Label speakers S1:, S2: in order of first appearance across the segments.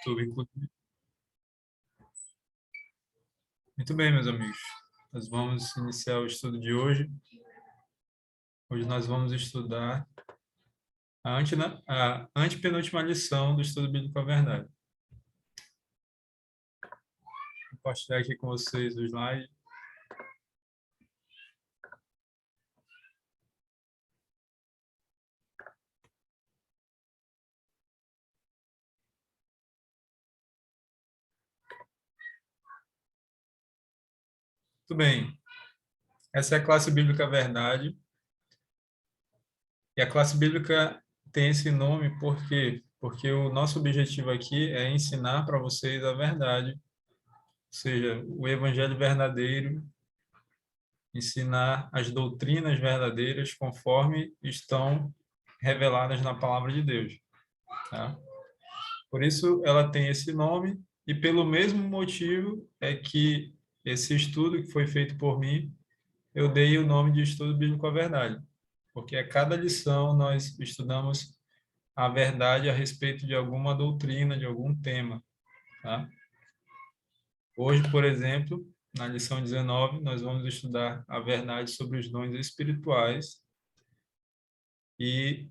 S1: Tudo incluído. Muito bem, meus amigos. Nós vamos iniciar o estudo de hoje. Hoje nós vamos estudar a antepenúltima lição do estudo bíblico à verdade. Vou compartilhar aqui com vocês o slide. Muito bem. Essa é a classe bíblica à verdade. E a classe bíblica tem esse nome por quê? Porque o nosso objetivo aqui é ensinar para vocês a verdade, ou seja, o evangelho verdadeiro, ensinar as doutrinas verdadeiras conforme estão reveladas na palavra de Deus, tá? Por isso ela tem esse nome e pelo mesmo motivo é que esse estudo que foi feito por mim, eu dei o nome de estudo bíblico à verdade, porque a cada lição nós estudamos a verdade a respeito de alguma doutrina, de algum tema, tá? Hoje, por exemplo, na lição 19, nós vamos estudar a verdade sobre os dons espirituais e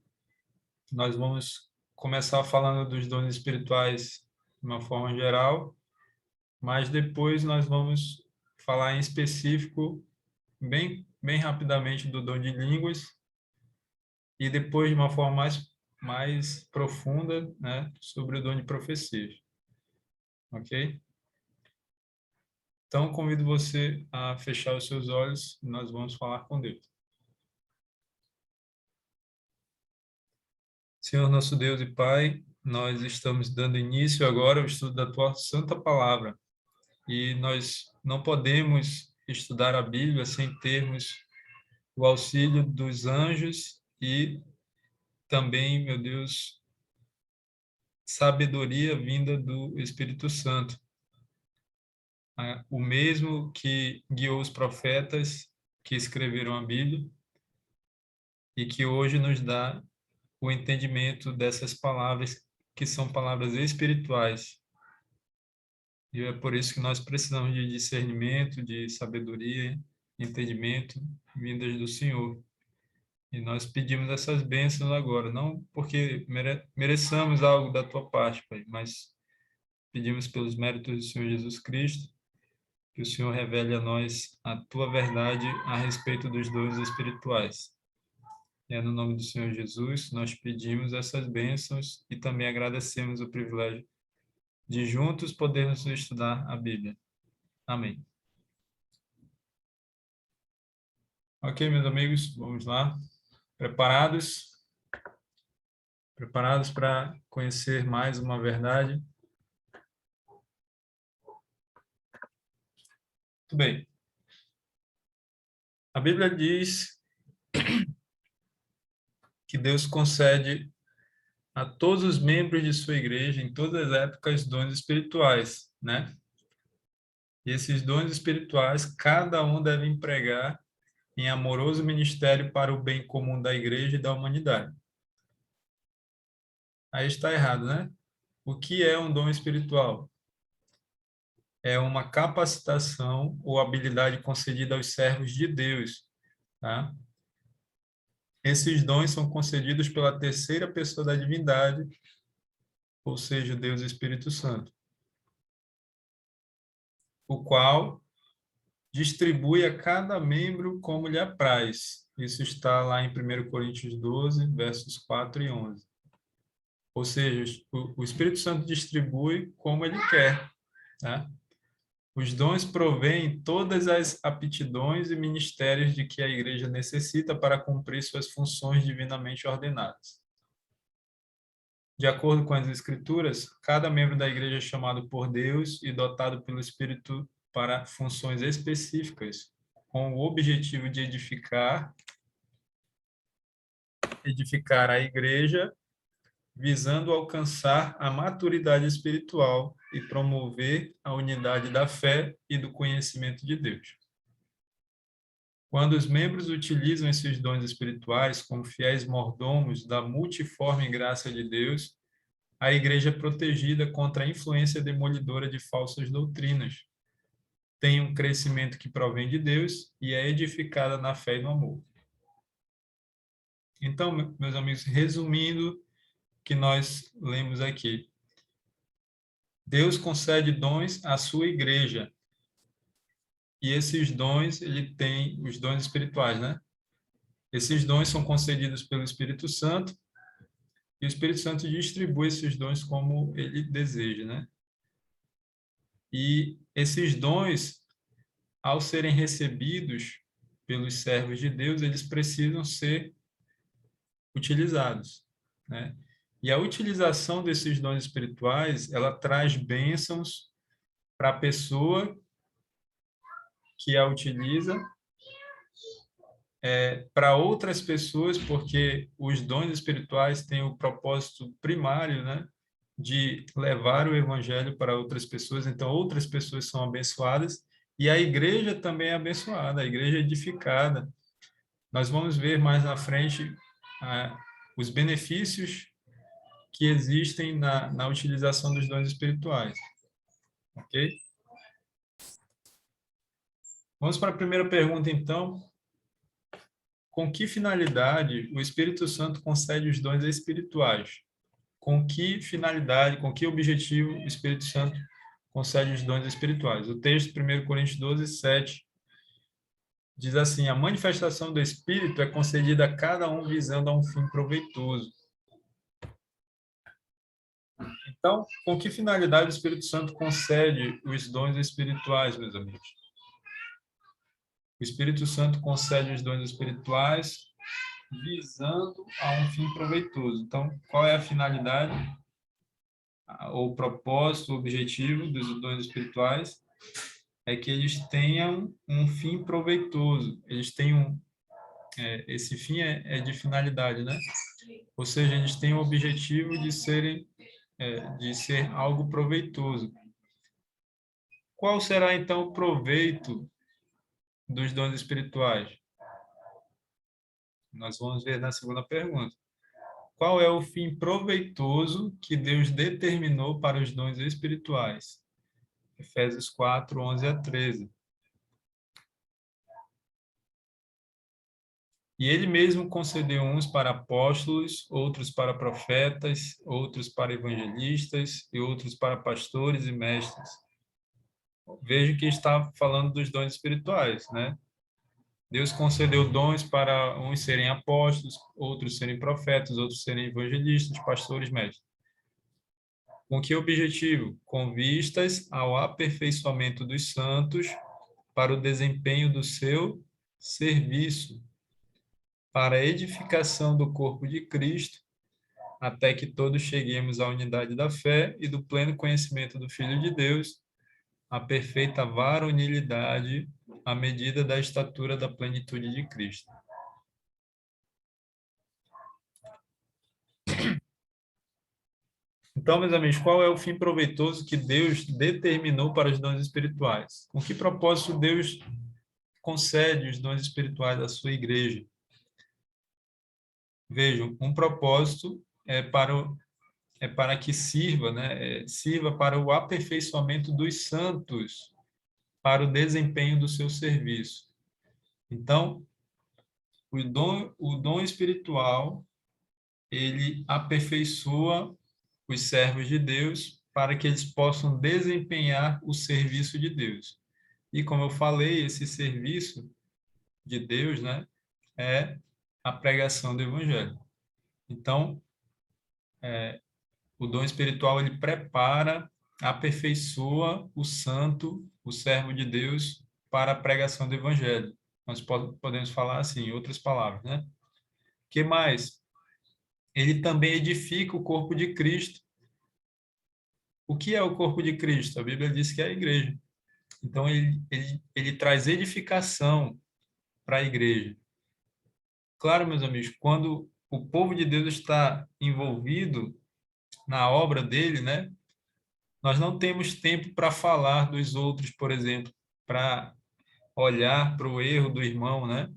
S1: nós vamos começar falando dos dons espirituais de uma forma geral, mas depois nós vamos falar em específico, bem rapidamente, do dom de línguas e depois de uma forma mais profunda, né, sobre o dom de profecias. Ok? Então, convido você a fechar os seus olhos e nós vamos falar com Deus. Senhor, nosso Deus e Pai, nós estamos dando início agora ao estudo da Tua Santa Palavra e nós não podemos estudar a Bíblia sem termos o auxílio dos anjos e também, meu Deus, sabedoria vinda do Espírito Santo, o mesmo que guiou os profetas que escreveram a Bíblia e que hoje nos dá o entendimento dessas palavras que são palavras espirituais. E é por isso que nós precisamos de discernimento, de sabedoria, entendimento vindas do Senhor. E nós pedimos essas bênçãos agora, não porque mereçamos algo da tua parte, Pai, mas pedimos pelos méritos do Senhor Jesus Cristo, que o Senhor revele a nós a tua verdade a respeito dos dons espirituais. E é no nome do Senhor Jesus nós pedimos essas bênçãos e também agradecemos o privilégio de juntos podermos estudar a Bíblia. Amém. Ok, meus amigos, vamos lá. Preparados? Preparados para conhecer mais uma verdade? Muito bem. A Bíblia diz que Deus concede a todos os membros de sua igreja, em todas as épocas, dons espirituais, né? E esses dons espirituais, cada um deve empregar em amoroso ministério para o bem comum da igreja e da humanidade. Aí está errado, né? O que é um dom espiritual? É uma capacitação ou habilidade concedida aos servos de Deus, tá? Esses dons são concedidos pela terceira pessoa da divindade, ou seja, Deus e Espírito Santo, o qual distribui a cada membro como lhe apraz. Isso está lá em 1 Coríntios 12, versos 4 e 11. Ou seja, o Espírito Santo distribui como ele quer, tá? Os dons provêm todas as aptidões e ministérios de que a igreja necessita para cumprir suas funções divinamente ordenadas. De acordo com as Escrituras, cada membro da igreja é chamado por Deus e dotado pelo Espírito para funções específicas, com o objetivo de edificar a igreja, visando alcançar a maturidade espiritual e promover a unidade da fé e do conhecimento de Deus. Quando os membros utilizam esses dons espirituais como fiéis mordomos da multiforme graça de Deus, a igreja é protegida contra a influência demolidora de falsas doutrinas, tem um crescimento que provém de Deus e é edificada na fé e no amor. Então, meus amigos, resumindo o que nós lemos aqui, Deus concede dons à sua igreja. E esses dons, ele tem os dons espirituais, né? Esses dons são concedidos pelo Espírito Santo e o Espírito Santo distribui esses dons como ele deseja, né? E esses dons, ao serem recebidos pelos servos de Deus, eles precisam ser utilizados, né? E a utilização desses dons espirituais, ela traz bênçãos para a pessoa que a utiliza, para outras pessoas, porque os dons espirituais têm o propósito primário, né, de levar o evangelho para outras pessoas. Então, outras pessoas são abençoadas e a igreja também é abençoada, a igreja é edificada. Nós vamos ver mais na frente os benefícios que existem na utilização dos dons espirituais. Ok? Vamos para a primeira pergunta, então. Com que finalidade o Espírito Santo concede os dons espirituais? Com que finalidade, com que objetivo o Espírito Santo concede os dons espirituais? O texto, 1 Coríntios 12, 7, diz assim: a manifestação do Espírito é concedida a cada um visando a um fim proveitoso. Então, com que finalidade o Espírito Santo concede os dons espirituais, meus amigos? O Espírito Santo concede os dons espirituais visando a um fim proveitoso. Então, qual é a finalidade, o propósito, o objetivo dos dons espirituais? É que eles tenham um fim proveitoso. Eles tenham esse fim é de finalidade, né? Ou seja, eles têm o objetivo de de ser algo proveitoso. Qual será então o proveito dos dons espirituais? Nós vamos ver na segunda pergunta. Qual é o fim proveitoso que Deus determinou para os dons espirituais? Efésios 4, 11 a 13. E ele mesmo concedeu uns para apóstolos, outros para profetas, outros para evangelistas e outros para pastores e mestres. Veja que está falando dos dons espirituais, né? Deus concedeu dons para uns serem apóstolos, outros serem profetas, outros serem evangelistas, pastores, mestres. Com que objetivo? Com vistas ao aperfeiçoamento dos santos para o desempenho do seu serviço, para a edificação do corpo de Cristo, até que todos cheguemos à unidade da fé e do pleno conhecimento do Filho de Deus, à perfeita varonilidade, à medida da estatura da plenitude de Cristo. Então, meus amigos, qual é o fim proveitoso que Deus determinou para os dons espirituais? Com que propósito Deus concede os dons espirituais à sua igreja? Vejam, um propósito para que sirva, né? Sirva para o aperfeiçoamento dos santos, para o desempenho do seu serviço. Então, o dom espiritual, ele aperfeiçoa os servos de Deus para que eles possam desempenhar o serviço de Deus. E como eu falei, esse serviço de Deus, né, é a pregação do evangelho. Então, o dom espiritual ele prepara, aperfeiçoa o santo, o servo de Deus para a pregação do evangelho. Nós podemos falar assim, em outras palavras, né? Que mais? Ele também edifica o corpo de Cristo. O que é o corpo de Cristo? A Bíblia diz que é a igreja. Então, ele traz edificação para a igreja. Claro, meus amigos, quando o povo de Deus está envolvido na obra dele, né? Nós não temos tempo para falar dos outros, por exemplo, para olhar para o erro do irmão, né?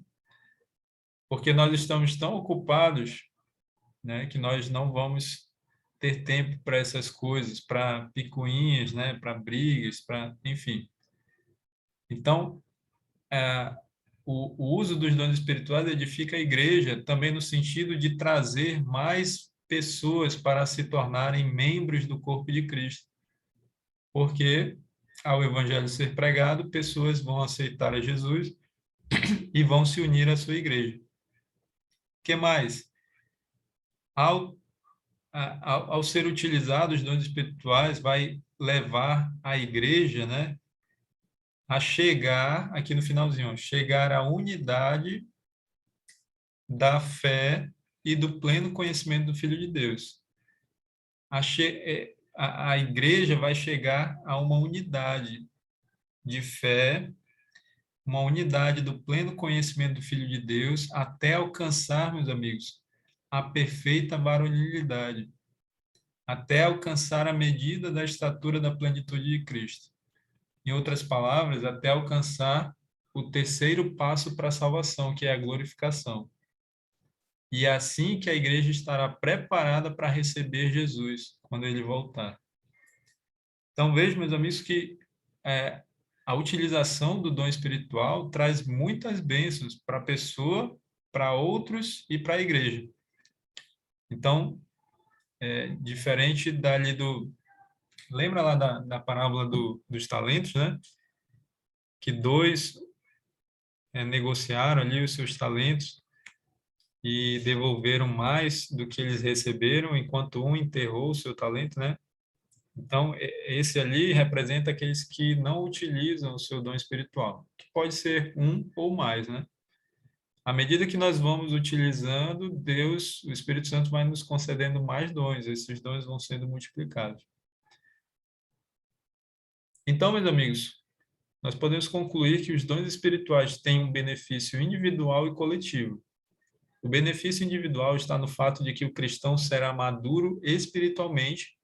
S1: Porque nós estamos tão ocupados, né, que nós não vamos ter tempo para essas coisas, para picuinhas, né? Para brigas, para, enfim. Então, o uso dos dons espirituais edifica a igreja também no sentido de trazer mais pessoas para se tornarem membros do corpo de Cristo. Porque, ao evangelho ser pregado, pessoas vão aceitar a Jesus e vão se unir à sua igreja. O que mais? Ao, ao ser utilizados os dons espirituais, vai levar a igreja, né, a chegar, aqui no finalzinho, chegar à unidade da fé e do pleno conhecimento do Filho de Deus. A igreja vai chegar a uma unidade de fé, uma unidade do pleno conhecimento do Filho de Deus, até alcançar, meus amigos, a perfeita varonilidade, até alcançar a medida da estatura da plenitude de Cristo. Em outras palavras, até alcançar o terceiro passo para a salvação, que é a glorificação. E é assim que a igreja estará preparada para receber Jesus quando ele voltar. Então, vejo, meus amigos, que a utilização do dom espiritual traz muitas bênçãos para a pessoa, para outros e para a igreja. Então, diferente dali do... Lembra lá da parábola dos talentos, né? Que dois negociaram ali os seus talentos e devolveram mais do que eles receberam, enquanto um enterrou o seu talento, né? Então, esse ali representa aqueles que não utilizam o seu dom espiritual, que pode ser um ou mais, né? À medida que nós vamos utilizando, Deus, o Espírito Santo vai nos concedendo mais dons, esses dons vão sendo multiplicados. Então, meus amigos, nós podemos concluir que os dons espirituais têm um benefício individual e coletivo. O benefício individual está no fato de que o cristão será maduro espiritualmente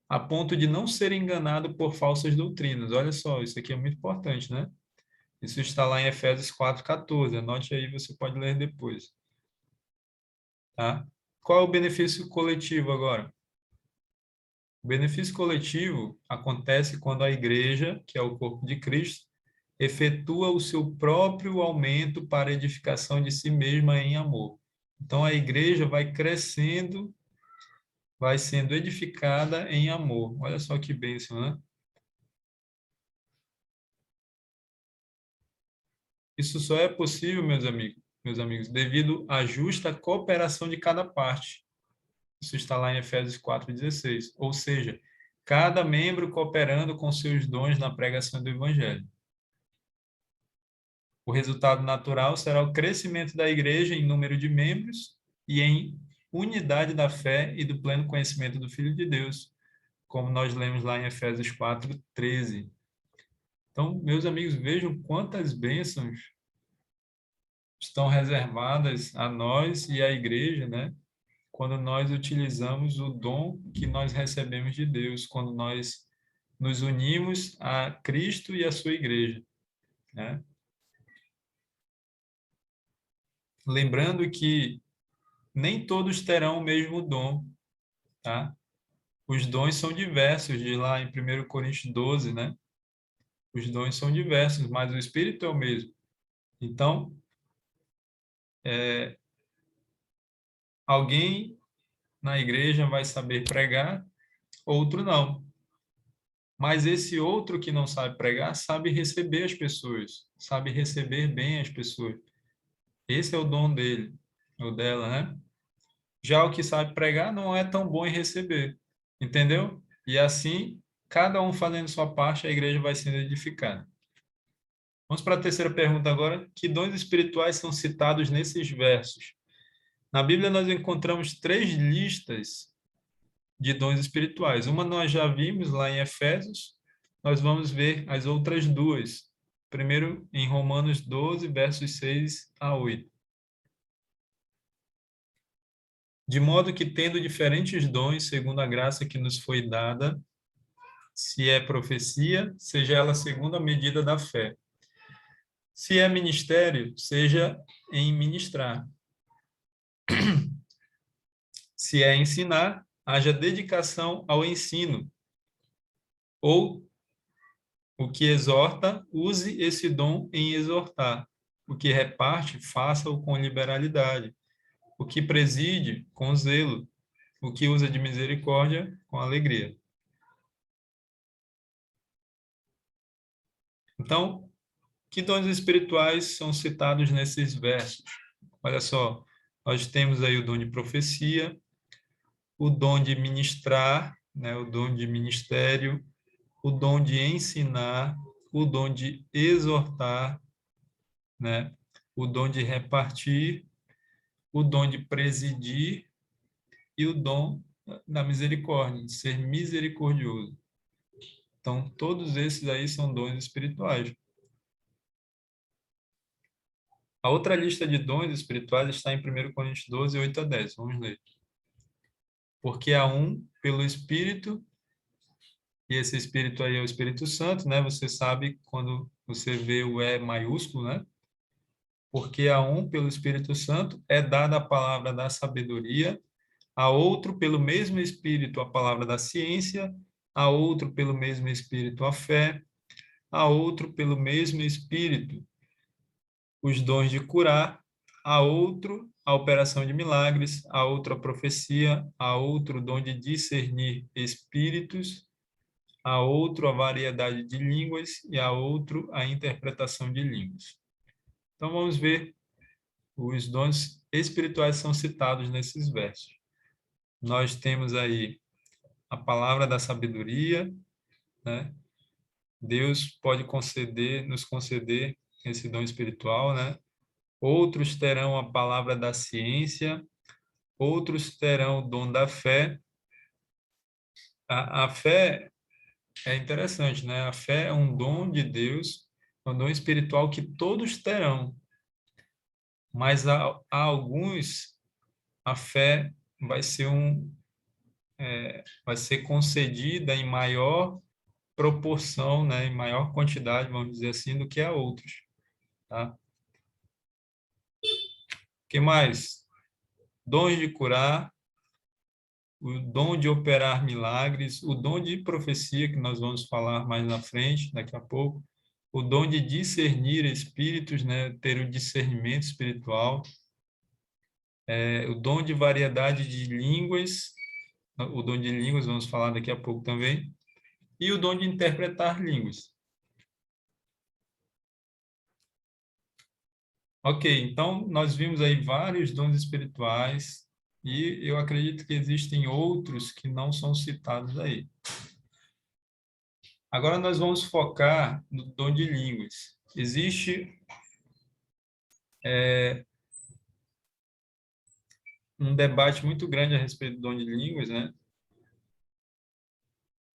S1: a ponto de não ser enganado por falsas doutrinas. Olha só, isso aqui é muito importante, né? Isso está lá em Efésios 4:14. Anote aí, você pode ler depois. Tá? Qual é o benefício coletivo agora? O benefício coletivo acontece quando a igreja, que é o corpo de Cristo, efetua o seu próprio aumento para a edificação de si mesma em amor. Então, a igreja vai crescendo, vai sendo edificada em amor. Olha só que bênção, né? Isso só é possível, meus amigos, devido à justa cooperação de cada parte. Isso está lá em Efésios 4:16. Ou seja, cada membro cooperando com seus dons na pregação do Evangelho. O resultado natural será o crescimento da igreja em número de membros e em unidade da fé e do pleno conhecimento do Filho de Deus, como nós lemos lá em Efésios 4:13. Então, meus amigos, vejam quantas bênçãos estão reservadas a nós e à igreja, né? Quando nós utilizamos o dom que nós recebemos de Deus, quando nós nos unimos a Cristo e a sua igreja, né? Lembrando que nem todos terão o mesmo dom, tá? Os dons são diversos, de lá em 1 Coríntios 12, né? Os dons são diversos, mas o Espírito é o mesmo. Então, alguém na igreja vai saber pregar, outro não. Mas esse outro que não sabe pregar, sabe receber as pessoas, sabe receber bem as pessoas. Esse é o dom dele, ou dela, né? Já o que sabe pregar não é tão bom em receber, entendeu? E assim, cada um fazendo sua parte, a igreja vai sendo edificada. Vamos para a terceira pergunta agora. Que dons espirituais são citados nesses versos? Na Bíblia, nós encontramos 3 listas de dons espirituais. Uma nós já vimos lá em Efésios, nós vamos ver as outras 2. Primeiro, em Romanos 12, versos 6-8. De modo que, tendo diferentes dons, segundo a graça que nos foi dada, se é profecia, seja ela segundo a medida da fé. Se é ministério, seja em ministrar. Se é ensinar, haja dedicação ao ensino. Ou o que exorta, use esse dom em exortar. O que reparte, faça-o com liberalidade. O que preside, com zelo. O que usa de misericórdia, com alegria. Então, que dons espirituais são citados nesses versos? Olha só, nós temos aí o dom de profecia, o dom de ministrar, né, o dom de ministério, o dom de ensinar, o dom de exortar, né, o dom de repartir, o dom de presidir e o dom da misericórdia, de ser misericordioso. Então, todos esses aí são dons espirituais. A outra lista de dons espirituais está em 1 Coríntios 12, 8 a 10. Vamos ler. Porque há um pelo Espírito, e esse Espírito aí é o Espírito Santo, né? Você sabe quando você vê o E maiúsculo, né? Porque a um pelo Espírito Santo é dada a palavra da sabedoria, a outro pelo mesmo Espírito a palavra da ciência, a outro pelo mesmo Espírito a fé, a outro pelo mesmo Espírito os dons de curar, a outro a operação de milagres, a outro a profecia, a outro o dom de discernir espíritos, a outro a variedade de línguas e a outro a interpretação de línguas. Então vamos ver, os dons espirituais são citados nesses versos. Nós temos aí a palavra da sabedoria, né? Deus pode nos conceder esse dom espiritual, né? Outros terão a palavra da ciência, outros terão o dom da fé. A fé é interessante, né? A fé é um dom de Deus, um dom espiritual que todos terão, mas a alguns a fé vai ser concedida em maior proporção, né? Em maior quantidade, vamos dizer assim, do que a outros, tá? O que mais? Dons de curar, o dom de operar milagres, o dom de profecia, que nós vamos falar mais na frente, daqui a pouco, o dom de discernir espíritos, né, ter o discernimento espiritual, o dom de variedade de línguas, o dom de línguas, vamos falar daqui a pouco também, e o dom de interpretar línguas. Ok, então nós vimos aí vários dons espirituais e eu acredito que existem outros que não são citados aí. Agora nós vamos focar no dom de línguas. Existe um debate muito grande a respeito do dom de línguas, né?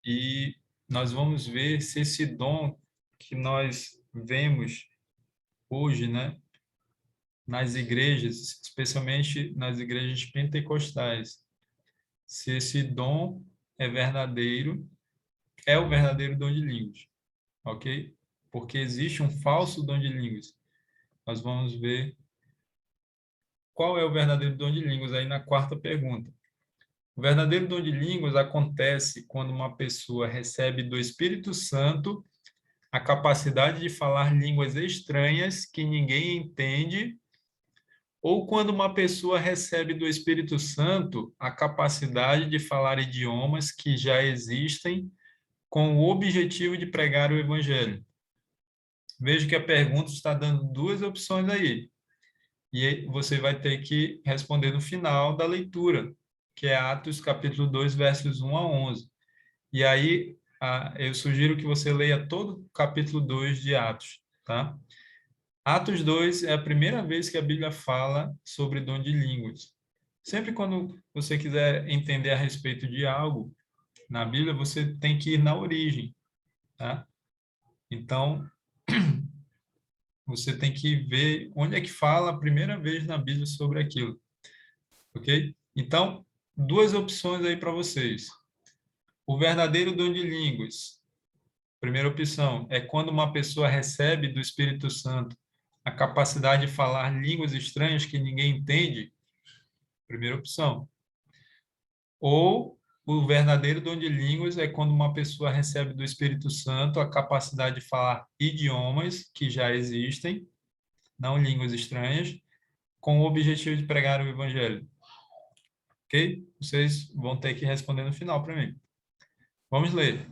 S1: E nós vamos ver se esse dom que nós vemos hoje, né, nas igrejas, especialmente nas igrejas pentecostais, se esse dom é verdadeiro, é o verdadeiro dom de línguas, ok? Porque existe um falso dom de línguas. Nós vamos ver qual é o verdadeiro dom de línguas aí na quarta pergunta. O verdadeiro dom de línguas acontece quando uma pessoa recebe do Espírito Santo a capacidade de falar línguas estranhas que ninguém entende, ou quando uma pessoa recebe do Espírito Santo a capacidade de falar idiomas que já existem com o objetivo de pregar o Evangelho. Veja que a pergunta está dando duas opções aí. E você vai ter que responder no final da leitura, que é Atos capítulo 2, versos 1 a 11. E aí, eu sugiro que você leia todo o capítulo 2 de Atos, tá? Atos 2 é a primeira vez que a Bíblia fala sobre dom de línguas. Sempre quando você quiser entender a respeito de algo na Bíblia, você tem que ir na origem, tá? Então, você tem que ver onde é que fala a primeira vez na Bíblia sobre aquilo, ok? Então, duas opções aí para vocês. O verdadeiro dom de línguas. Primeira opção é quando uma pessoa recebe do Espírito Santo a capacidade de falar línguas estranhas que ninguém entende. Primeira opção. Ou o verdadeiro dom de línguas é quando uma pessoa recebe do Espírito Santo a capacidade de falar idiomas que já existem, não línguas estranhas, com o objetivo de pregar o evangelho. Ok? Vocês vão ter que responder no final para mim. Vamos ler.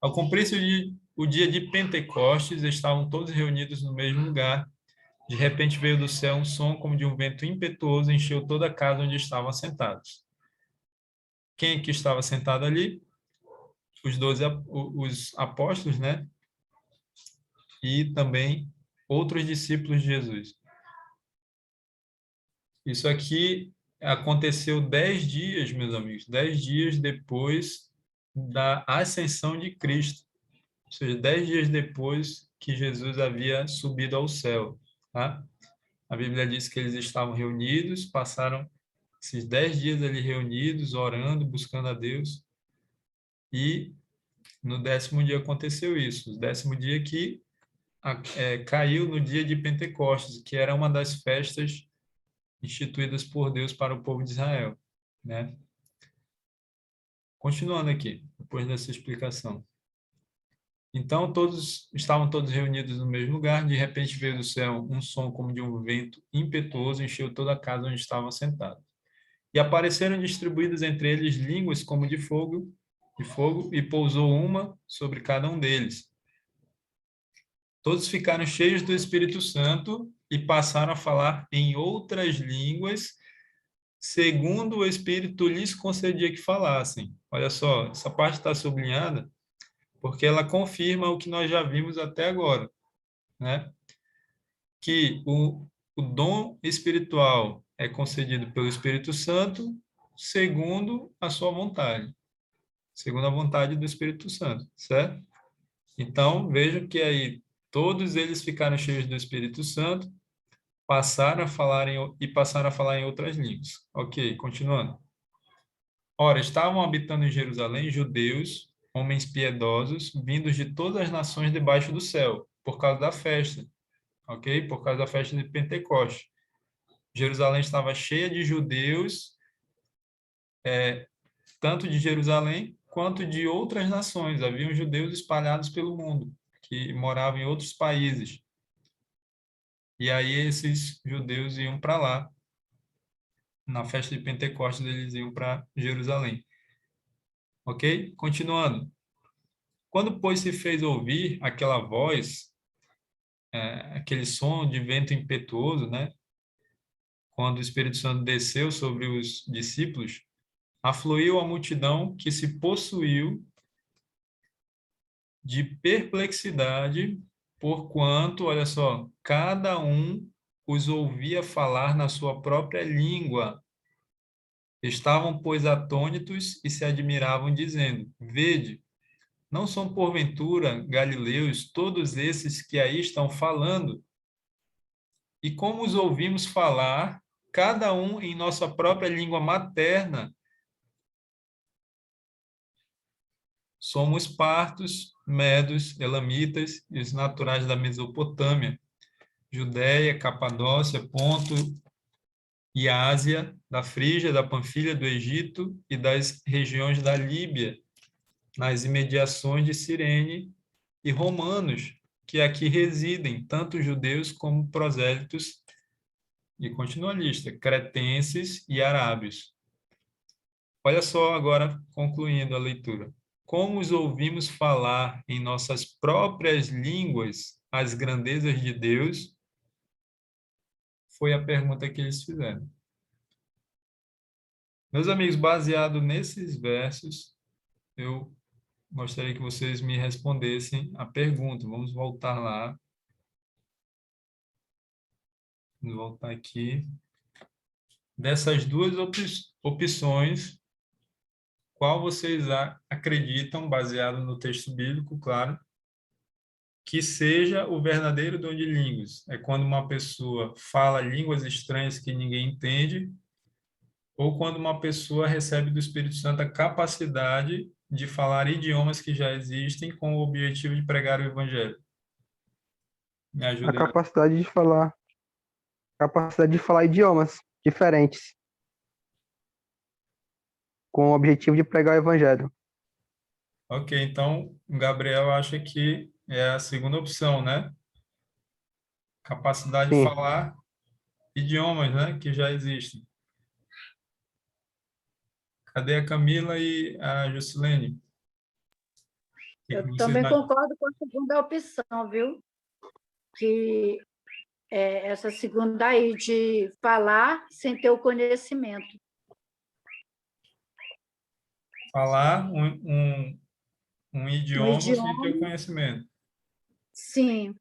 S1: Ao cumprir-se o dia de Pentecostes, estavam todos reunidos no mesmo lugar. De repente veio do céu um som como de um vento impetuoso e encheu toda a casa onde estavam sentados. Quem que estava sentado ali? Os 12 os apóstolos, né? E também outros discípulos de Jesus. Isso aqui aconteceu 10 dias, meus amigos, 10 dias depois da ascensão de Cristo. Ou seja, 10 dias depois que Jesus havia subido ao céu, tá? A Bíblia diz que eles estavam reunidos, passaram esses 10 dias ali reunidos, orando, buscando a Deus, e no 10º dia aconteceu isso. O 10º dia que caiu no dia de Pentecostes, que era uma das festas instituídas por Deus para o povo de Israel, né? Continuando aqui, depois dessa explicação. Então, estavam todos reunidos no mesmo lugar, de repente veio do céu um som como de um vento impetuoso, encheu toda a casa onde estavam sentados. E apareceram distribuídas entre eles línguas como de fogo, e pousou uma sobre cada um deles. Todos ficaram cheios do Espírito Santo e passaram a falar em outras línguas, segundo o Espírito lhes concedia que falassem. Olha só, essa parte está sublinhada porque ela confirma o que nós já vimos até agora, né? Que o dom espiritual é concedido pelo Espírito Santo segundo a sua vontade, segundo a vontade do Espírito Santo, certo? Então, vejam que aí todos eles ficaram cheios do Espírito Santo, passaram a falar em outras línguas. Ok, continuando. Ora, estavam habitando em Jerusalém judeus, homens piedosos, vindos de todas as nações debaixo do céu, por causa da festa, ok? Por causa da festa de Pentecoste. Jerusalém estava cheia de judeus, tanto de Jerusalém quanto de outras nações. Haviam judeus espalhados pelo mundo, que moravam em outros países. E aí esses judeus iam para lá. Na festa de Pentecostes, eles iam para Jerusalém. Ok? Continuando. Quando, pois, se fez ouvir aquela voz, aquele som de vento impetuoso, né? Quando o Espírito Santo desceu sobre os discípulos, afluiu a multidão que se possuiu de perplexidade, porquanto, olha só, cada um os ouvia falar na sua própria língua. Estavam, pois, atônitos e se admiravam, dizendo: Vede, não são porventura galileus todos esses que aí estão falando? E como os ouvimos falar, cada um em nossa própria língua materna, somos partos, medos, elamitas e os naturais da Mesopotâmia, Judéia, Capadócia, Ponto e Ásia, da Frígia, da Panfilha, do Egito e das regiões da Líbia, nas imediações de Cirene, e romanos, que aqui residem, tanto judeus como prosélitos, e continua a lista, cretenses e arábios. Olha só agora, concluindo a leitura. Como os ouvimos falar em nossas próprias línguas as grandezas de Deus, foi a pergunta que eles fizeram. Meus amigos, baseado nesses versos, eu gostaria que vocês me respondessem a pergunta. Vamos voltar lá. Vamos voltar aqui. Dessas duas opções, qual vocês acreditam, baseado no texto bíblico, claro, que seja o verdadeiro dom de línguas? É quando uma pessoa fala línguas estranhas que ninguém entende, ou quando uma pessoa recebe do Espírito Santo a capacidade de falar idiomas que já existem com o objetivo de pregar o evangelho? Me
S2: A
S1: ajudem.
S2: capacidade de falar idiomas diferentes. com o objetivo de pregar o evangelho.
S1: Ok, então o Gabriel acha que é a segunda opção, né? Capacidade de
S2: Sim,
S1: falar idiomas, né? Que já existem. Cadê a Camila e a Juscelene? O que
S3: Eu
S1: vocês
S3: também
S1: acham?
S3: concordo com a segunda opção, viu? Que é essa segunda aí, de falar sem ter o conhecimento.
S1: Falar um
S3: Um
S1: idioma sem ter o
S3: idioma,
S1: conhecimento.
S3: sim.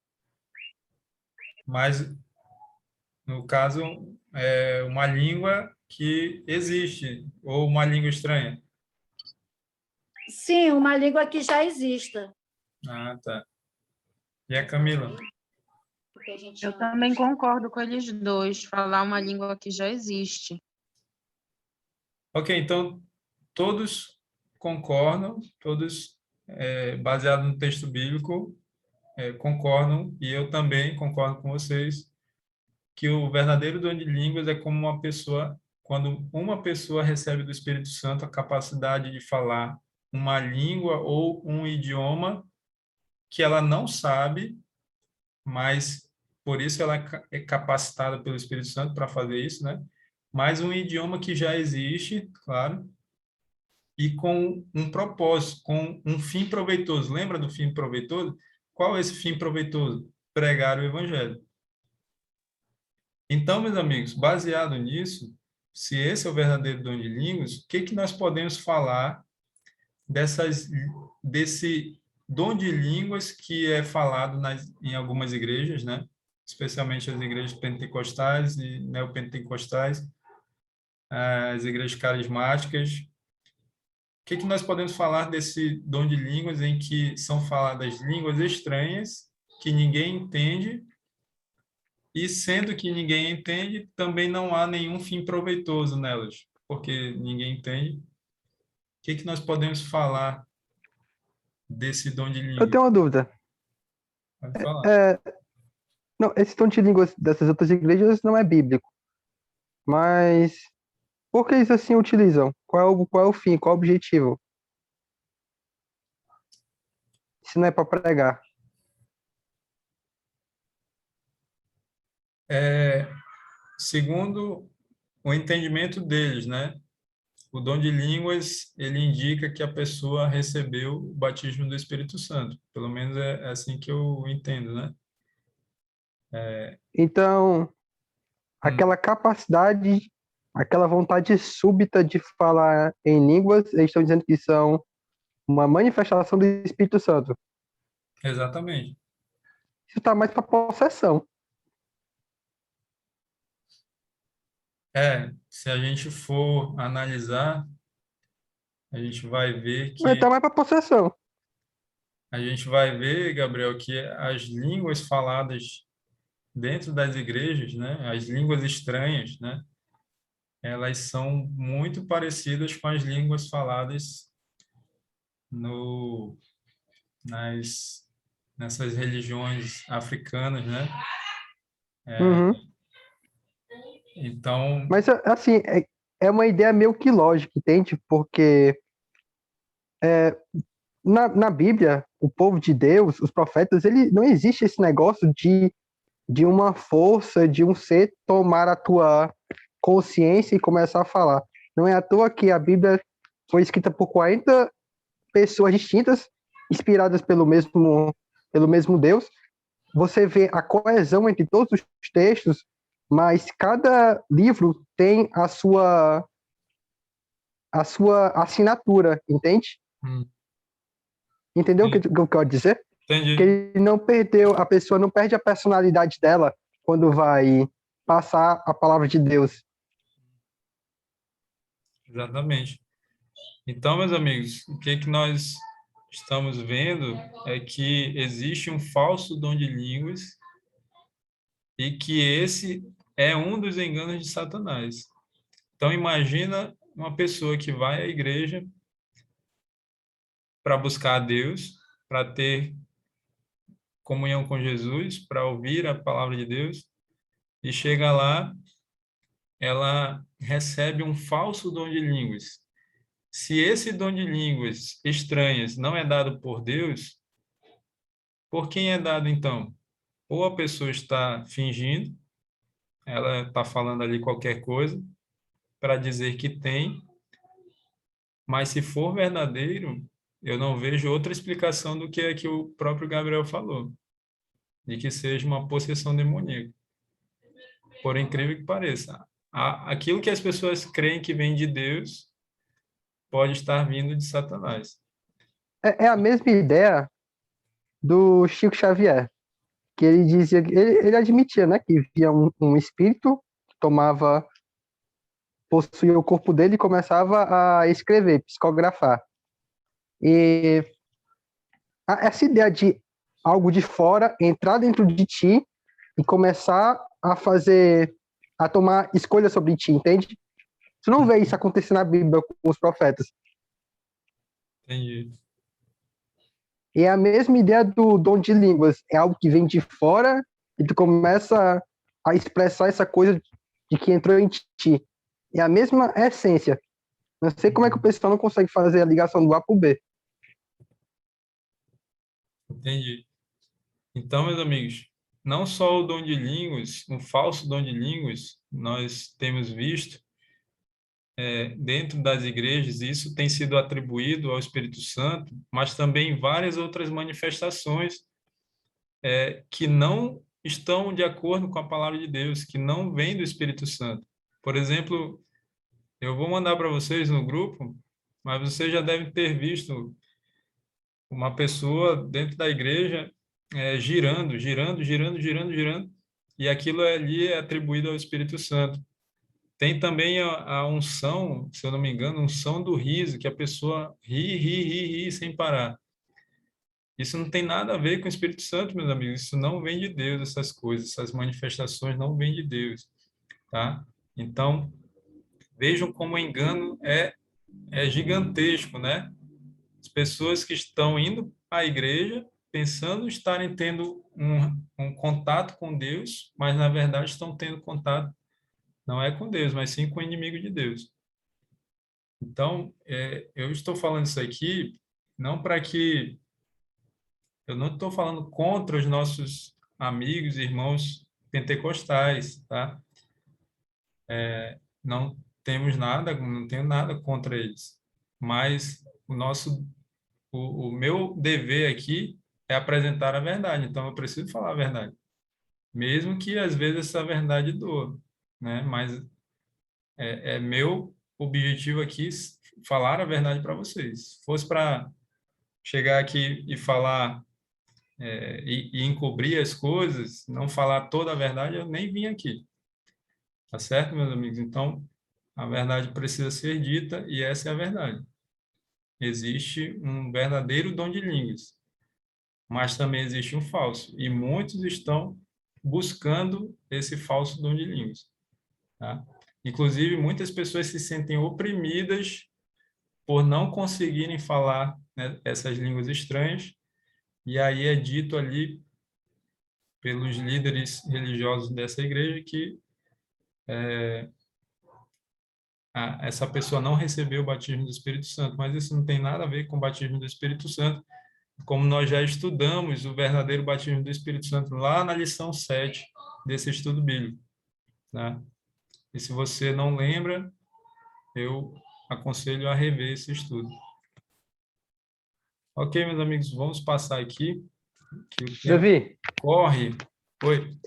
S1: Mas, no caso, é uma língua que existe, ou uma língua estranha.
S3: Sim, uma língua que já exista.
S1: Ah, tá. E a Camila?
S4: Eu também concordo com eles dois, falar uma língua que já existe.
S1: Ok, então todos concordam, todos, baseado no texto bíblico, concordam, e eu também concordo com vocês, que o verdadeiro dom de línguas é como uma pessoa, quando uma pessoa recebe do Espírito Santo a capacidade de falar uma língua ou um idioma que ela não sabe, mas por isso ela é capacitada pelo Espírito Santo para fazer isso, né? Mas um idioma que já existe, claro, e com um propósito, com um fim proveitoso. Lembra do fim proveitoso? Qual é esse fim proveitoso? Pregar o evangelho. Então, meus amigos, baseado nisso, se esse é o verdadeiro dom de línguas, o que que nós podemos falar desse dom de línguas que é falado em algumas igrejas, né? Especialmente as igrejas pentecostais e neopentecostais, as igrejas carismáticas. O que que nós podemos falar desse dom de línguas em que são faladas línguas estranhas que ninguém entende, e sendo que ninguém entende, também não há nenhum fim proveitoso nelas, porque ninguém entende. O que que nós podemos falar desse dom de
S2: eu
S1: línguas?
S2: tenho uma dúvida.
S1: Pode falar.
S2: É, não, esse tom de línguas dessas outras igrejas não é bíblico, mas por que eles assim utilizam? Qual é o fim? Qual é o objetivo? Se não é para pregar.
S1: Segundo o entendimento deles, né? O dom de línguas, ele indica que a pessoa recebeu o batismo do Espírito Santo. Pelo menos é assim que eu entendo, né?
S2: Então,
S1: Hum,
S2: aquela capacidade, aquela vontade súbita de falar em línguas, eles estão dizendo que são uma manifestação do Espírito Santo.
S1: exatamente.
S2: Isso está mais para possessão.
S1: Se a gente for analisar, a gente vai ver
S2: Está
S1: que
S2: mais para possessão.
S1: a gente vai ver, Gabriel, que as línguas faladas dentro das igrejas, né, as línguas estranhas, né, elas são muito parecidas com as línguas faladas no nas nessas religiões africanas, né?
S2: Uhum.
S1: Então,
S2: Mas, assim, é uma ideia meio que lógica, entende? Porque na Bíblia, o povo de Deus, os profetas, ele não existe esse negócio de uma força, de um ser tomar a tua consciência e começar a falar. Não é à toa que a Bíblia foi escrita por 40 pessoas distintas, inspiradas pelo mesmo Deus. Você vê a coesão entre todos os textos, mas cada livro tem a sua assinatura, entende?
S1: hum,
S2: Entendeu o que eu quero dizer? Que
S1: entendi.
S2: ele não perdeu, a pessoa não perde a personalidade dela quando vai passar a palavra de Deus.
S1: Exatamente. Então, meus amigos, o que que nós estamos vendo é que existe um falso dom de línguas e que esse é um dos enganos de Satanás. Então, imagina uma pessoa que vai à igreja para buscar a Deus, para ter comunhão com Jesus, para ouvir a palavra de Deus, e chega lá, ela recebe um falso dom de línguas. Se esse dom de línguas estranhas não é dado por Deus, por quem é dado então? Ou a pessoa está fingindo, ela está falando ali qualquer coisa para dizer que tem, mas se for verdadeiro, eu não vejo outra explicação do que é que o próprio Gabriel falou, de que seja uma possessão demoníaca. Por incrível que pareça, aquilo que as pessoas creem que vem de Deus pode estar vindo de Satanás.
S2: É a mesma ideia do Chico Xavier, que ele dizia, ele admitia, né, que via um espírito que possuía o corpo dele e começava a escrever, psicografar. E essa ideia de algo de fora entrar dentro de ti e começar a tomar escolhas sobre ti, entende? Você não vê isso acontecer na Bíblia com os profetas.
S1: Entendi.
S2: E é a mesma ideia do dom de línguas. É algo que vem de fora e tu começa a expressar essa coisa de que entrou em ti. É a mesma essência. Não sei como é que o pessoal não consegue fazer a ligação do A para o B.
S1: Entendi. Então, meus amigos, não só o dom de línguas, um falso dom de línguas, nós temos visto dentro das igrejas, isso tem sido atribuído ao Espírito Santo, mas também várias outras manifestações que não estão de acordo com a palavra de Deus, que não vêm do Espírito Santo. Por exemplo, eu vou mandar para vocês no grupo, mas vocês já devem ter visto uma pessoa dentro da igreja girando, e aquilo ali é atribuído ao Espírito Santo. Tem também a unção, se eu não me engano, unção do riso, que a pessoa ri sem parar. Isso não tem nada a ver com o Espírito Santo, meus amigos. Isso não vem de Deus, essas coisas, essas manifestações não vêm de Deus, tá? Então, vejam como o engano é gigantesco, né? As pessoas que estão indo à igreja pensando estarem tendo um contato com Deus, mas na verdade estão tendo contato não é com Deus, mas sim com o inimigo de Deus. Então, eu estou falando isso aqui não para que eu não estou falando contra os nossos amigos, irmãos pentecostais, tá? Não temos nada, não tenho nada contra eles, mas o meu dever aqui é apresentar a verdade. Então, eu preciso falar a verdade, mesmo que às vezes essa verdade doa, né? Mas é meu objetivo aqui falar a verdade para vocês. Se fosse para chegar aqui e falar e encobrir as coisas, não falar toda a verdade, eu nem vim aqui. Tá certo, meus amigos? Então, a verdade precisa ser dita e essa é a verdade. Existe um verdadeiro dom de línguas, mas também existe um falso. E muitos estão buscando esse falso dom de línguas. Tá? Inclusive, muitas pessoas se sentem oprimidas por não conseguirem falar, né, essas línguas estranhas, e aí é dito ali pelos líderes religiosos dessa igreja que essa pessoa não recebeu o batismo do Espírito Santo, mas isso não tem nada a ver com o batismo do Espírito Santo, como nós já estudamos o verdadeiro batismo do Espírito Santo lá na lição 7 desse estudo bíblico. Né? E se você não lembra, eu aconselho a rever esse estudo. Ok, meus amigos, vamos passar aqui. Que o tempo
S2: Davi,
S1: corre. Oi.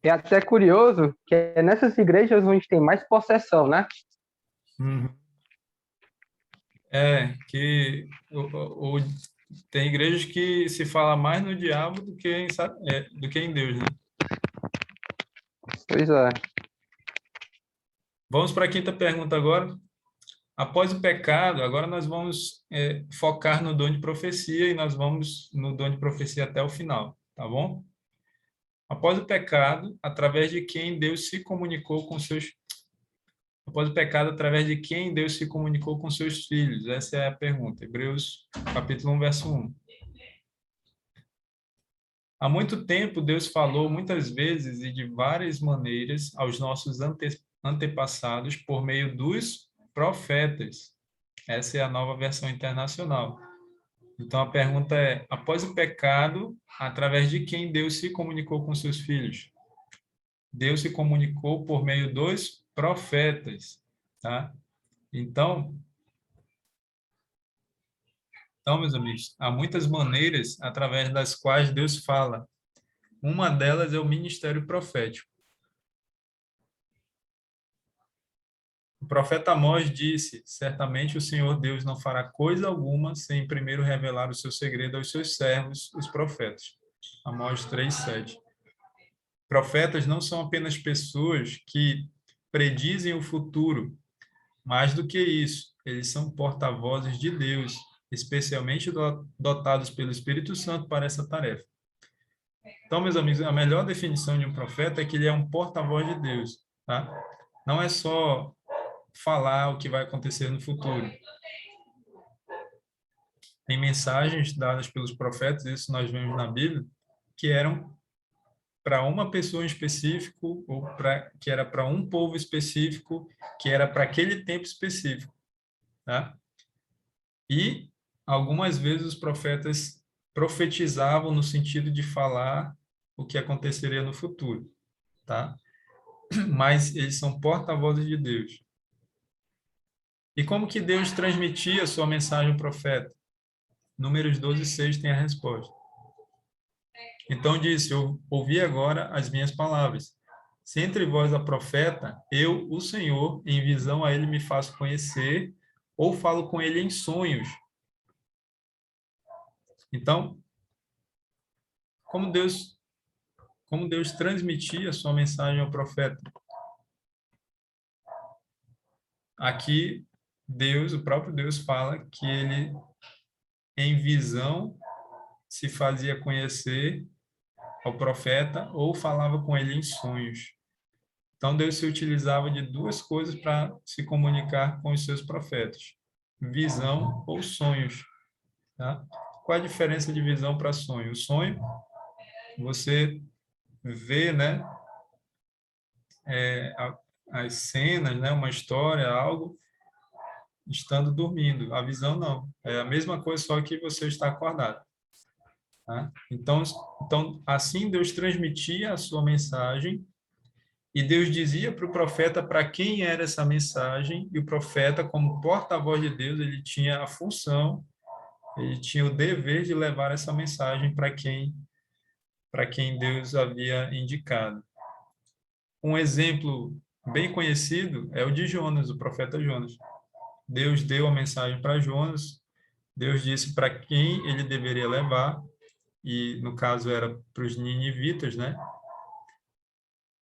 S2: é até curioso que é nessas igrejas onde tem mais possessão, né?
S1: Uhum. Que tem igrejas que se fala mais no diabo do que em Deus, né?
S2: Pois é.
S1: Vamos para a quinta pergunta agora. Após o pecado, agora nós vamos focar no dom de profecia e nós vamos no dom de profecia até o final, tá bom? Após o pecado, através de quem Deus se comunicou com seus Após o pecado, através de quem Deus se comunicou com seus filhos? Essa é a pergunta. Hebreus, capítulo 1, verso 1. Há muito tempo, Deus falou muitas vezes e de várias maneiras aos nossos antepassados por meio dos profetas. Essa é a Nova Versão Internacional. Então, a pergunta é, após o pecado, através de quem Deus se comunicou com seus filhos? Deus se comunicou por meio dos profetas, tá? Então, meus amigos, há muitas maneiras através das quais Deus fala. Uma delas é o ministério profético. O profeta Amós disse: certamente o Senhor Deus não fará coisa alguma sem primeiro revelar o seu segredo aos seus servos, os profetas. Amós 3:7. Profetas não são apenas pessoas que predizem o futuro. Mais do que isso, eles são porta-vozes de Deus, especialmente dotados pelo Espírito Santo para essa tarefa. Então, meus amigos, a melhor definição de um profeta é que ele é um porta-voz de Deus, tá? Não é só falar o que vai acontecer no futuro. Tem mensagens dadas pelos profetas, isso nós vemos na Bíblia, que eram para uma pessoa em específico, ou que era para um povo específico, que era para aquele tempo específico, tá? E algumas vezes os profetas profetizavam no sentido de falar o que aconteceria no futuro, tá? Mas eles são porta-vozes de Deus. E como que Deus transmitia a sua mensagem ao profeta? Números 12:6 tem a resposta. Então disse: eu ouvi agora as minhas palavras. Se entre vós há profeta, eu, o Senhor, em visão a ele me faço conhecer, ou falo com ele em sonhos. Então, como Deus transmitia a sua mensagem ao profeta? Aqui, Deus, o próprio Deus fala que ele, em visão, se fazia conhecer ao profeta ou falava com ele em sonhos. Então, Deus se utilizava de duas coisas para se comunicar com os seus profetas: visão ou sonhos. Tá? Qual a diferença de visão para sonho? O sonho, você vê, né, as cenas, né, uma história, algo, estando dormindo. A visão não. É a mesma coisa, só que você está acordado. Tá? Então, assim Deus transmitia a sua mensagem e Deus dizia para o profeta para quem era essa mensagem, e o profeta, como porta-voz de Deus, ele tinha a função, ele tinha o dever de levar essa mensagem para quem Deus havia indicado. Um exemplo bem conhecido é o de Jonas, o profeta Jonas. Deus deu a mensagem para Jonas, Deus disse para quem ele deveria levar, e no caso era para os ninivitas, né?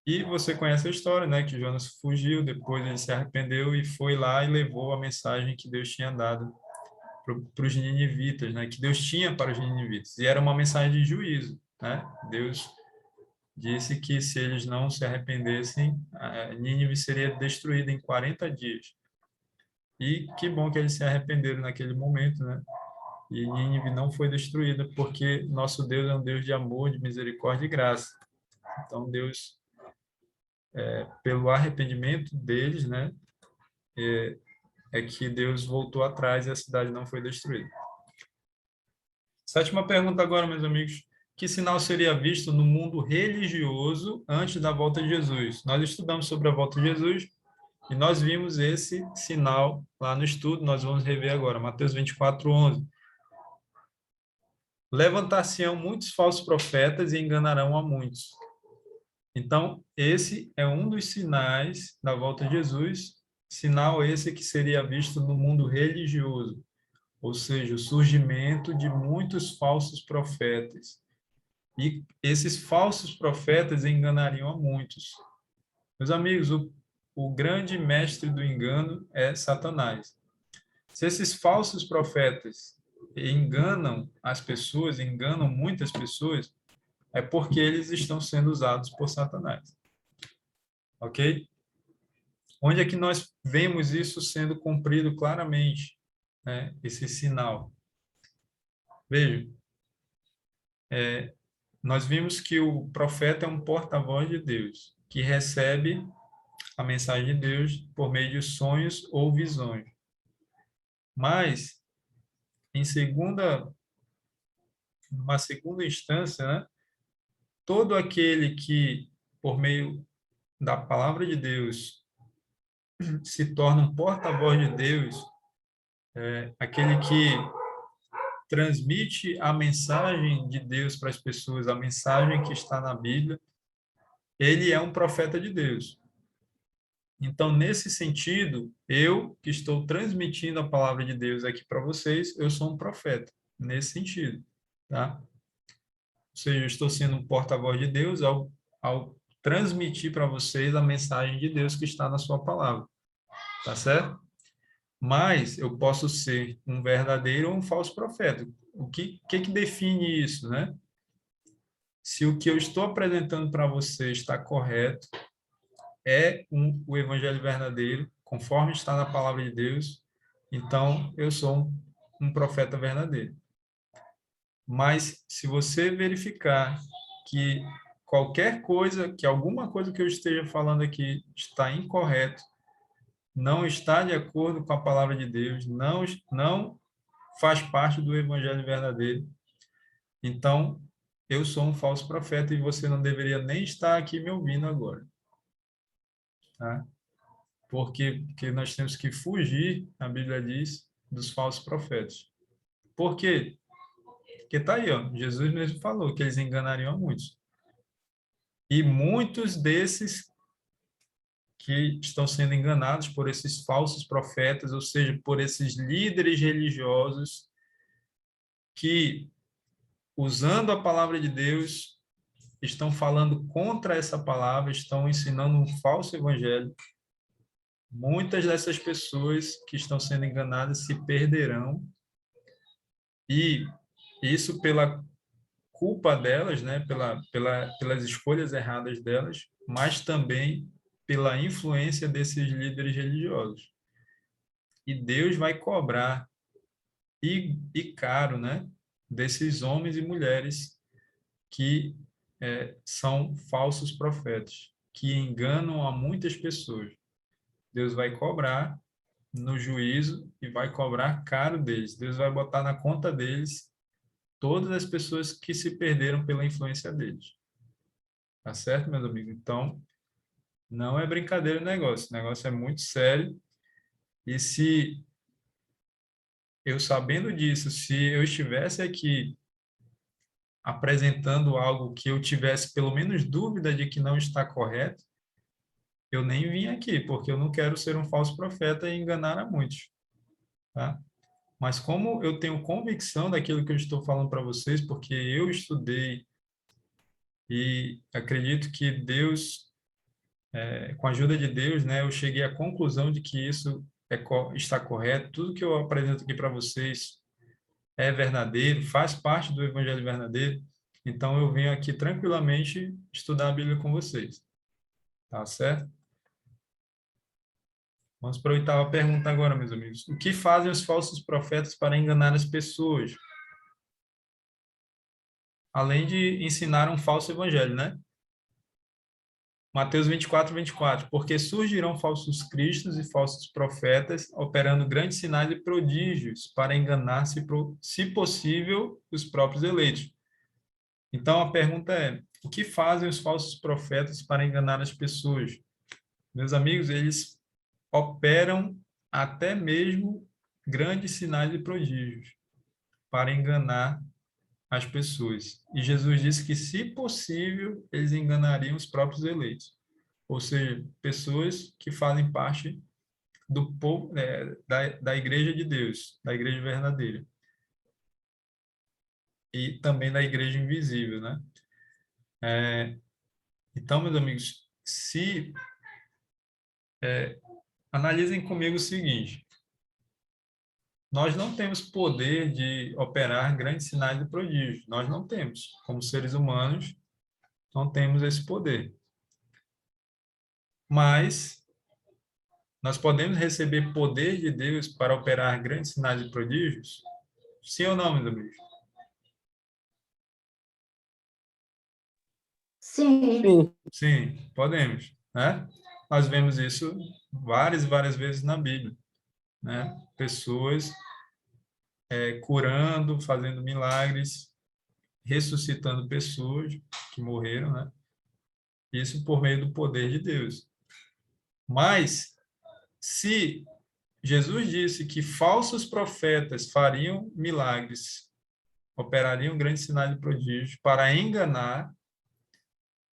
S1: E você conhece a história, né? Que Jonas fugiu, depois ele se arrependeu e foi lá e levou a mensagem que Deus tinha dado para os ninivitas, né? Que Deus tinha para os ninivitas. E era uma mensagem de juízo, né? Deus disse que se eles não se arrependessem, Nínive seria destruída em 40 dias. E que bom que eles se arrependeram naquele momento, né? E Nínive não foi destruída, porque nosso Deus é um Deus de amor, de misericórdia e graça. Então, Deus, pelo arrependimento deles, né, é que Deus voltou atrás e a cidade não foi destruída. Sétima pergunta agora, meus amigos. Que sinal seria visto no mundo religioso antes da volta de Jesus? Nós estudamos sobre a volta de Jesus e nós vimos esse sinal lá no estudo, nós vamos rever agora. Mateus 24:11. Levantar-se-ão muitos falsos profetas e enganarão a muitos. Então, esse é um dos sinais da volta de Jesus, sinal esse que seria visto no mundo religioso, ou seja, o surgimento de muitos falsos profetas. E esses falsos profetas enganariam a muitos. Meus amigos, o grande mestre do engano é Satanás. Se esses falsos profetas enganam as pessoas, enganam muitas pessoas, é porque eles estão sendo usados por Satanás. Ok? Onde é que nós vemos isso sendo cumprido claramente, né? Esse sinal. Veja, nós vimos que o profeta é um porta-voz de Deus, que recebe a mensagem de Deus por meio de sonhos ou visões. Mas, numa segunda instância, né, todo aquele que, por meio da palavra de Deus, se torna um porta-voz de Deus, aquele que transmite a mensagem de Deus para as pessoas, a mensagem que está na Bíblia, ele é um profeta de Deus. Então, nesse sentido, eu que estou transmitindo a palavra de Deus aqui para vocês, eu sou um profeta, nesse sentido, tá? Ou seja, eu estou sendo um porta-voz de Deus ao transmitir para vocês a mensagem de Deus que está na sua palavra, tá certo? Mas eu posso ser um verdadeiro ou um falso profeta. O que define isso, né? Se o que eu estou apresentando para você está correto, o evangelho verdadeiro, conforme está na palavra de Deus, então eu sou um profeta verdadeiro. Mas se você verificar que qualquer coisa, que alguma coisa que eu esteja falando aqui está incorreto, não está de acordo com a palavra de Deus, não faz parte do evangelho verdadeiro, então eu sou um falso profeta e você não deveria nem estar aqui me ouvindo agora. Tá? Porque nós temos que fugir, a Bíblia diz, dos falsos profetas. Por quê? Porque está aí, ó, Jesus mesmo falou que eles enganariam a muitos. E muitos desses que estão sendo enganados por esses falsos profetas, ou seja, por esses líderes religiosos que, usando a palavra de Deus, estão falando contra essa palavra, estão ensinando um falso evangelho. Muitas dessas pessoas que estão sendo enganadas se perderão, e isso pela culpa delas, né, pelas escolhas erradas delas, mas também pela influência desses líderes religiosos. E Deus vai cobrar, e caro, né, desses homens e mulheres que são falsos profetas, que enganam a muitas pessoas. Deus vai cobrar no juízo e vai cobrar caro deles. Deus vai botar na conta deles todas as pessoas que se perderam pela influência deles. Tá certo, meus amigos? Então, não é brincadeira o negócio é muito sério. E se eu, sabendo disso, se eu estivesse aqui apresentando algo que eu tivesse pelo menos dúvida de que não está correto, eu nem vim aqui, porque eu não quero ser um falso profeta e enganar a muitos, tá? Mas como eu tenho convicção daquilo que eu estou falando para vocês, porque eu estudei e acredito que Deus, com a ajuda de Deus, né, eu cheguei à conclusão de que isso está correto. Tudo que eu apresento aqui para vocês é verdadeiro, faz parte do evangelho verdadeiro. Então eu venho aqui tranquilamente estudar a Bíblia com vocês. Tá certo? Vamos para a oitava pergunta agora, meus amigos. O que fazem os falsos profetas para enganar as pessoas? Além de ensinar um falso evangelho, né? Mateus 24:24. Porque surgirão falsos cristos e falsos profetas, operando grandes sinais e prodígios para enganar, se possível, os próprios eleitos. Então, a pergunta é, o que fazem os falsos profetas para enganar as pessoas? Meus amigos, eles operam até mesmo grandes sinais e prodígios para enganar as pessoas. E Jesus disse que, se possível, eles enganariam os próprios eleitos. Ou seja, pessoas que fazem parte do povo, da igreja de Deus, da igreja verdadeira. E também da igreja invisível, né? Então, meus amigos, analisem comigo o seguinte: nós não temos poder de operar grandes sinais e prodígios. Nós não temos. Como seres humanos, não temos esse poder. Mas nós podemos receber poder de Deus para operar grandes sinais e prodígios? Sim ou não, meus amigos?
S3: Sim.
S2: Sim.
S1: Sim, podemos, né? Nós vemos isso várias e várias vezes na Bíblia. né? Pessoas curando, fazendo milagres, ressuscitando pessoas que morreram, né? Isso por meio do poder de Deus. Mas, se Jesus disse que falsos profetas fariam milagres, operariam grandes sinais de prodígio para enganar,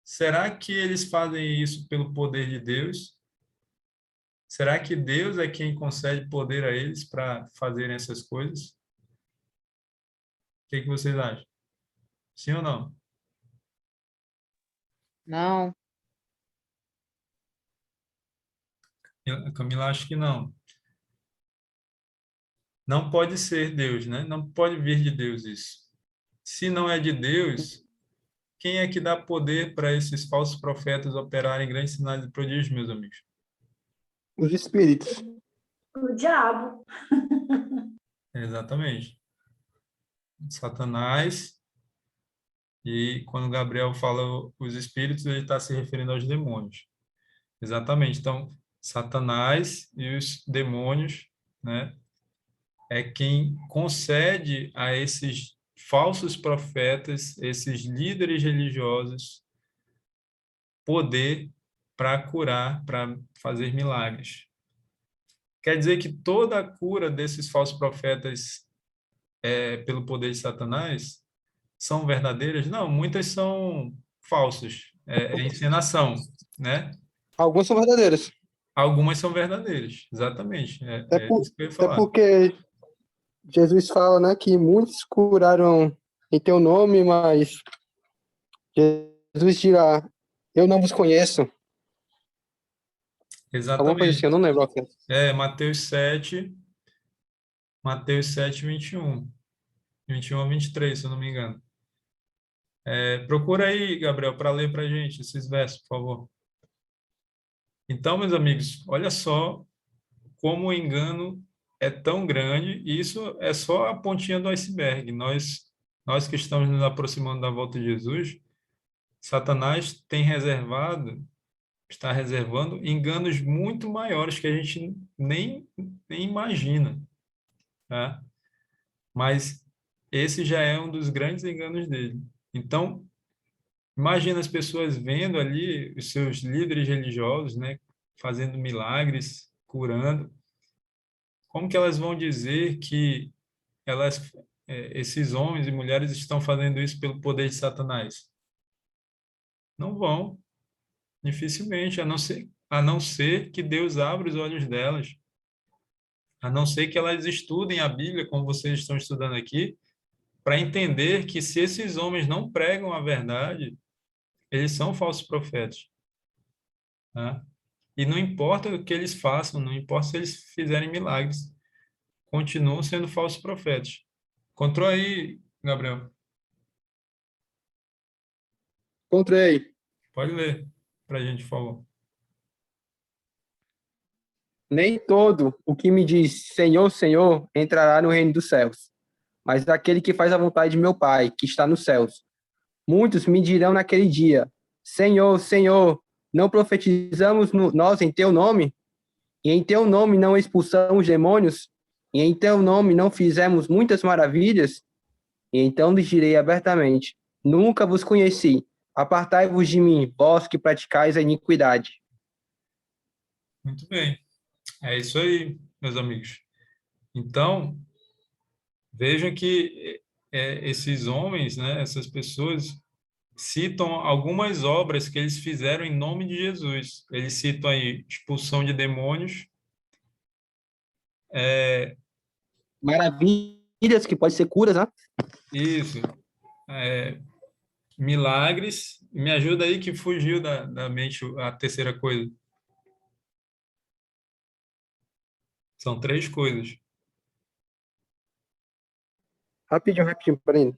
S1: será que eles fazem isso pelo poder de Deus? Será que Deus é quem concede poder a eles para fazerem essas coisas? O que vocês acham? Sim ou não?
S4: Não.
S1: Camila, acho que não. Não pode ser Deus, né? Não pode vir de Deus isso. Se não é de Deus, quem é que dá poder para esses falsos profetas operarem grandes sinais de prodígio, meus amigos?
S2: Os espíritos.
S3: O diabo.
S1: Exatamente. Satanás. E quando Gabriel fala os espíritos, ele está se referindo aos demônios. Exatamente. Então, Satanás e os demônios, né, é quem concede a esses falsos profetas, esses líderes religiosos, poder para curar, para fazer milagres. Quer dizer que toda a cura desses falsos profetas pelo poder de Satanás são verdadeiras? Não, muitas são falsas, é encenação, né?
S2: Alguns são verdadeiros.
S1: Algumas são verdadeiras, exatamente. É isso que eu ia
S2: Até
S1: falar.
S2: porque Jesus fala, né, que muitos curaram em teu nome, mas Jesus dirá, eu não vos conheço. Alguma coisa assim, eu
S1: Exatamente.
S2: não lembro.
S1: Mateus 7, 21. 21 a 23, se eu não me engano. Procura aí, Gabriel, para ler para a gente esses versos, por favor. Então, meus amigos, olha só como o engano é tão grande, e isso é só a pontinha do iceberg. Nós que estamos nos aproximando da volta de Jesus, Satanás está reservando enganos muito maiores que a gente nem imagina, tá? Mas esse já é um dos grandes enganos dele. Então, imagina as pessoas vendo ali os seus líderes religiosos, né, fazendo milagres, curando. Como que elas vão dizer que esses homens e mulheres estão fazendo isso pelo poder de Satanás? Não vão, dificilmente, a não ser que Deus abra os olhos delas, a não ser que elas estudem a Bíblia, como vocês estão estudando aqui, para entender que se esses homens não pregam a verdade, eles são falsos profetas, tá? E não importa o que eles façam, não importa se eles fizerem milagres, continuam sendo falsos profetas. Encontrou aí, Gabriel?
S2: Encontrei.
S1: Pode ler para a gente, por favor.
S2: Nem todo o que me diz Senhor, Senhor, entrará no reino dos céus, mas aquele que faz a vontade de meu Pai, que está nos céus. Muitos me dirão naquele dia, Senhor, Senhor, não profetizamos nós em teu nome? E em teu nome não expulsamos demônios? E em teu nome não fizemos muitas maravilhas? E então lhes direi abertamente, nunca vos conheci, apartai-vos de mim, vós que praticais a iniquidade.
S1: Muito bem. É isso aí, meus amigos. Então, vejam que esses homens, né, essas pessoas, citam algumas obras que eles fizeram em nome de Jesus. Eles citam aí expulsão de demônios,
S2: Maravilhas que pode ser curas, né?
S1: isso, milagres. Me ajuda aí que fugiu da mente a terceira coisa. São três coisas.
S2: Rapidinho, peraí.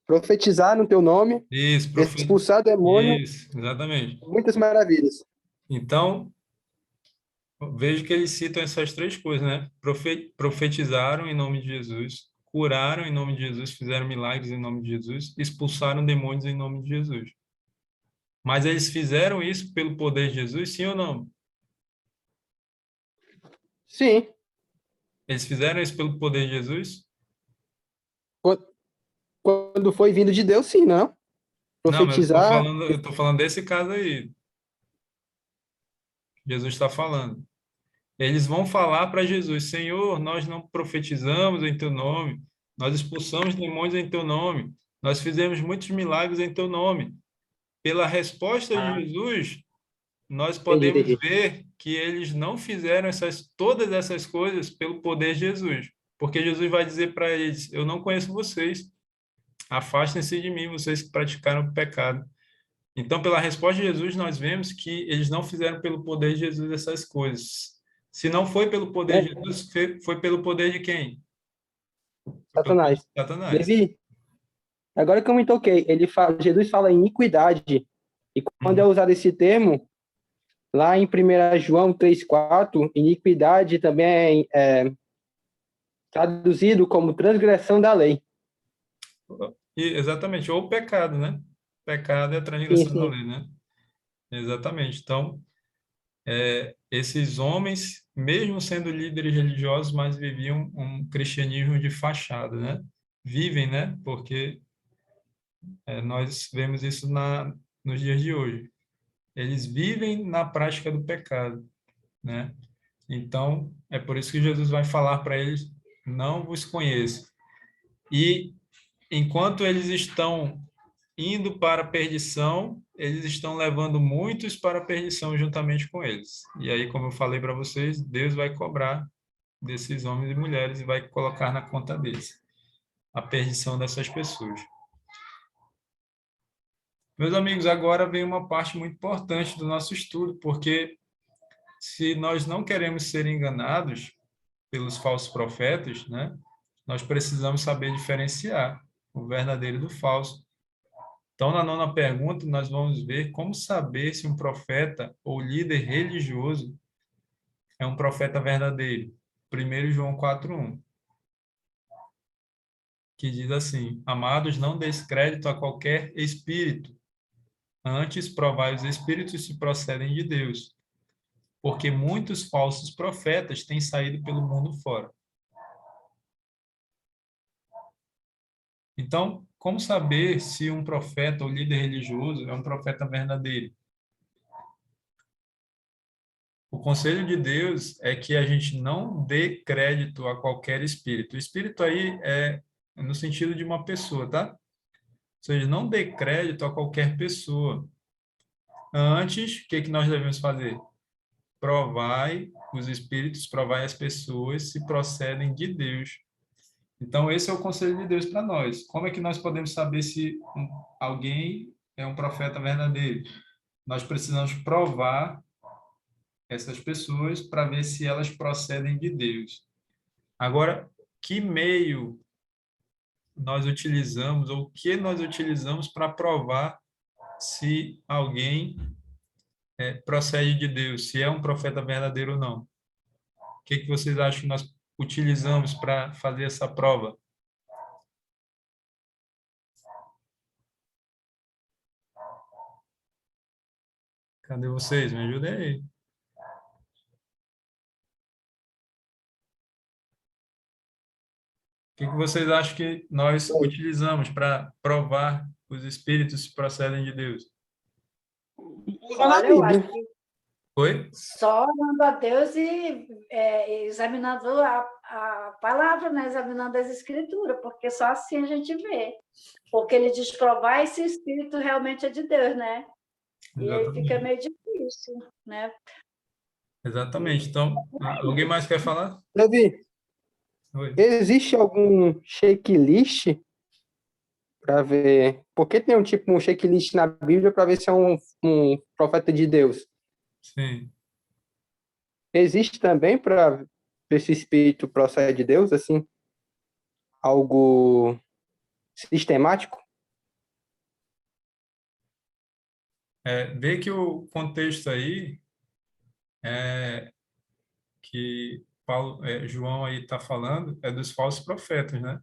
S2: Profetizar no teu nome,
S1: Isso,
S2: expulsar demônio,
S1: isso, exatamente.
S2: muitas maravilhas.
S1: Então, vejo que eles citam essas três coisas, né? Profetizaram em nome de Jesus, curaram em nome de Jesus, fizeram milagres em nome de Jesus, expulsaram demônios em nome de Jesus. Mas eles fizeram isso pelo poder de Jesus, sim ou não?
S2: Sim.
S1: Eles fizeram isso pelo poder de Jesus?
S2: Quando foi vindo de Deus, sim, não?
S1: Não, mas
S2: Profetizar,
S1: eu tô falando desse caso aí. Jesus está falando. Eles vão falar para Jesus: Senhor, nós não profetizamos em teu nome, nós expulsamos demônios em teu nome, nós fizemos muitos milagres em teu nome. Pela resposta de Jesus, nós
S2: entendi,
S1: podemos
S2: entendi.
S1: ver que eles não fizeram todas essas coisas pelo poder de Jesus. Porque Jesus vai dizer para eles: eu não conheço vocês, afastem-se de mim, vocês que praticaram o pecado. Então, pela resposta de Jesus, nós vemos que eles não fizeram pelo poder de Jesus essas coisas. Se não foi pelo poder
S2: É,
S1: de Jesus, foi pelo poder de quem? Foi pelo poder de
S2: Satanás.
S1: Satanás.
S2: Levi, agora que eu me toquei, Jesus fala em iniquidade. E quando é
S1: Uhum.
S2: usado esse termo, lá em 1 João 3,4, iniquidade também é traduzido como transgressão da lei.
S1: Exatamente, ou o pecado, né? Pecado é a
S2: Sim,
S1: transgressão da
S2: sim.
S1: lei, né? Exatamente. Então, esses homens, mesmo sendo líderes religiosos, mas viviam um cristianismo de fachada, né? Vivem, né? Porque nós vemos isso nos dias de hoje. Eles vivem na prática do pecado, né? Então, é por isso que Jesus vai falar para eles: não vos conheço. E enquanto eles estão indo para a perdição, eles estão levando muitos para a perdição juntamente com eles. E aí, como eu falei para vocês, Deus vai cobrar desses homens e mulheres e vai colocar na conta deles a perdição dessas pessoas. Meus amigos, agora vem uma parte muito importante do nosso estudo, porque se nós não queremos ser enganados pelos falsos profetas, né, nós precisamos saber diferenciar o verdadeiro do falso. Então, na nona pergunta, nós vamos ver como saber se um profeta ou líder religioso é um profeta verdadeiro. 1 João 4:1, que diz assim: Amados, não deis crédito a qualquer espírito, antes provai os espíritos se procedem de Deus, porque muitos falsos profetas têm saído pelo mundo fora. Então, como saber se um profeta ou líder religioso é um profeta verdadeiro? O conselho de Deus é que a gente não dê crédito a qualquer espírito. O espírito aí é no sentido de uma pessoa, tá? Ou seja, não dê crédito a qualquer pessoa. Antes, o que que nós devemos fazer? Provai os espíritos, provai as pessoas se procedem de Deus. Então, esse é o conselho de Deus para nós. Como é que nós podemos saber se alguém é um profeta verdadeiro? Nós precisamos provar essas pessoas para ver se elas procedem de Deus. Agora, que meio nós utilizamos ou o que nós utilizamos para provar se alguém procede de Deus, se é um profeta verdadeiro ou não? O que vocês acham que nós utilizamos para fazer essa prova? Cadê vocês? Me ajudem aí. O que vocês acham que nós utilizamos para provar os espíritos se procedem de Deus?
S2: Usa na
S3: Olha, eu acho
S2: Bíblia.
S3: que
S1: Oi?
S3: só orando a Deus e examinando a palavra, né? Examinando as escrituras, porque só assim a gente vê. Porque ele diz provar esse espírito realmente é de Deus, né? E aí fica
S1: Exatamente.
S3: meio difícil, né?
S1: Exatamente. Então, alguém mais quer falar?
S2: Levi,
S1: Oi.
S2: existe algum checklist para ver? Porque tem um checklist na Bíblia para ver se é um profeta de Deus.
S1: Sim.
S2: Existe também para ver se o espírito procede de Deus, assim, algo sistemático?
S1: Vê que o contexto aí é que João aí está falando é dos falsos profetas, né?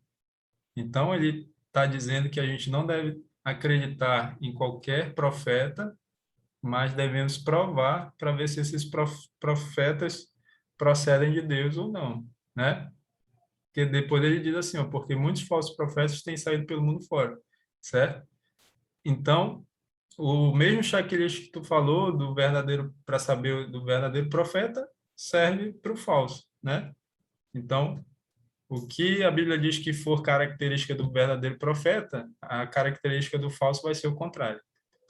S1: Então ele está dizendo que a gente não deve acreditar em qualquer profeta, mas devemos provar para ver se esses profetas procedem de Deus ou não, né? Porque depois ele diz assim, ó, porque muitos falsos profetas têm saído pelo mundo fora, certo? Então, o mesmo checklist que tu falou do verdadeiro, para saber do verdadeiro profeta, serve para o falso, né? Então, o que a Bíblia diz que for característica do verdadeiro profeta, a característica do falso vai ser o contrário.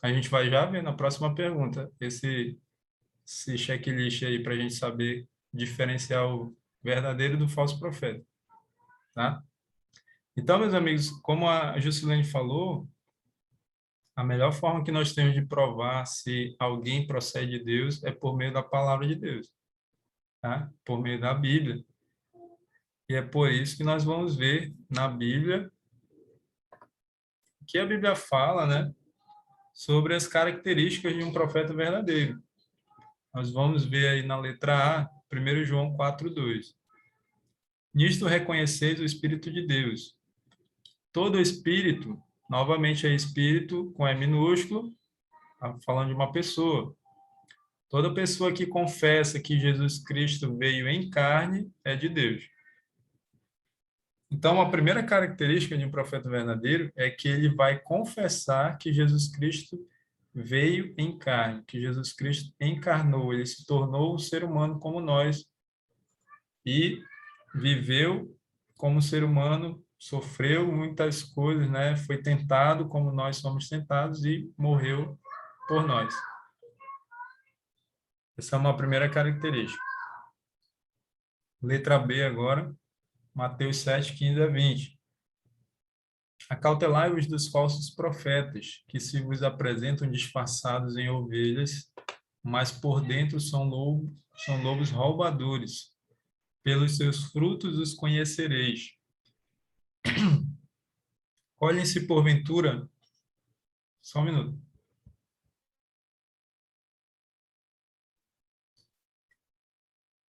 S1: A gente vai já ver na próxima pergunta esse checklist aí para a gente saber diferenciar o verdadeiro do falso profeta, tá? Então, meus amigos, como a Juscelene falou, a melhor forma que nós temos de provar se alguém procede de Deus é por meio da palavra de Deus, tá? Por meio da Bíblia. E é por isso que nós vamos ver na Bíblia que a Bíblia fala, né, sobre as características de um profeta verdadeiro. Nós vamos ver aí na letra A, 1 João 4:2. Nisto reconheceis o Espírito de Deus. Todo espírito, novamente é espírito com E minúsculo, tá falando de uma pessoa. Toda pessoa que confessa que Jesus Cristo veio em carne é de Deus. Então, a primeira característica de um profeta verdadeiro é que ele vai confessar que Jesus Cristo veio em carne, que Jesus Cristo encarnou, ele se tornou um ser humano como nós e viveu como ser humano, sofreu muitas coisas, né? Foi tentado como nós somos tentados e morreu por nós. Essa é uma primeira característica. Letra B agora, Mateus 7:15-20. Acautelai-vos dos falsos profetas, que se vos apresentam disfarçados em ovelhas, mas por dentro são lobos roubadores. Pelos seus frutos os conhecereis. Colhem-se porventura... Só um minuto.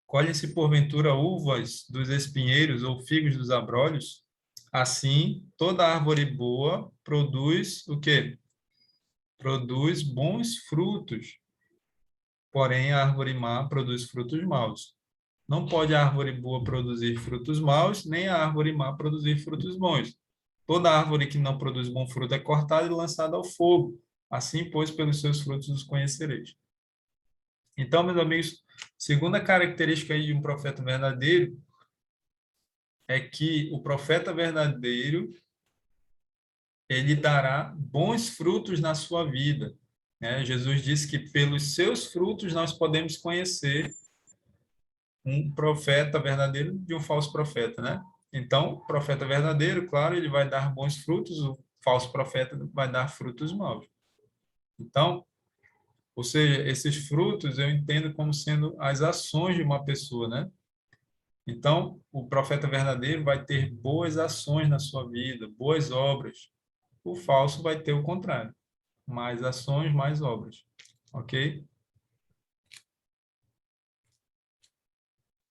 S1: Colhem-se porventura uvas dos espinheiros ou figos dos abrolhos? Assim, toda árvore boa produz o quê? Produz bons frutos. Porém, a árvore má produz frutos maus. Não pode a árvore boa produzir frutos maus, nem a árvore má produzir frutos bons. Toda árvore que não produz bom fruto é cortada e lançada ao fogo. Assim, pois, pelos seus frutos os conhecereis. Então, meus amigos, segunda característica aí de um profeta verdadeiro é que o profeta verdadeiro, ele dará bons frutos na sua vida, né? Jesus disse que pelos seus frutos nós podemos conhecer um profeta verdadeiro de um falso profeta, né? Então, o profeta verdadeiro, claro, ele vai dar bons frutos, o falso profeta vai dar frutos maus. Então, ou seja, esses frutos eu entendo como sendo as ações de uma pessoa, né? Então, o profeta verdadeiro vai ter boas ações na sua vida, boas obras. O falso vai ter o contrário, mais ações, mais obras. Ok?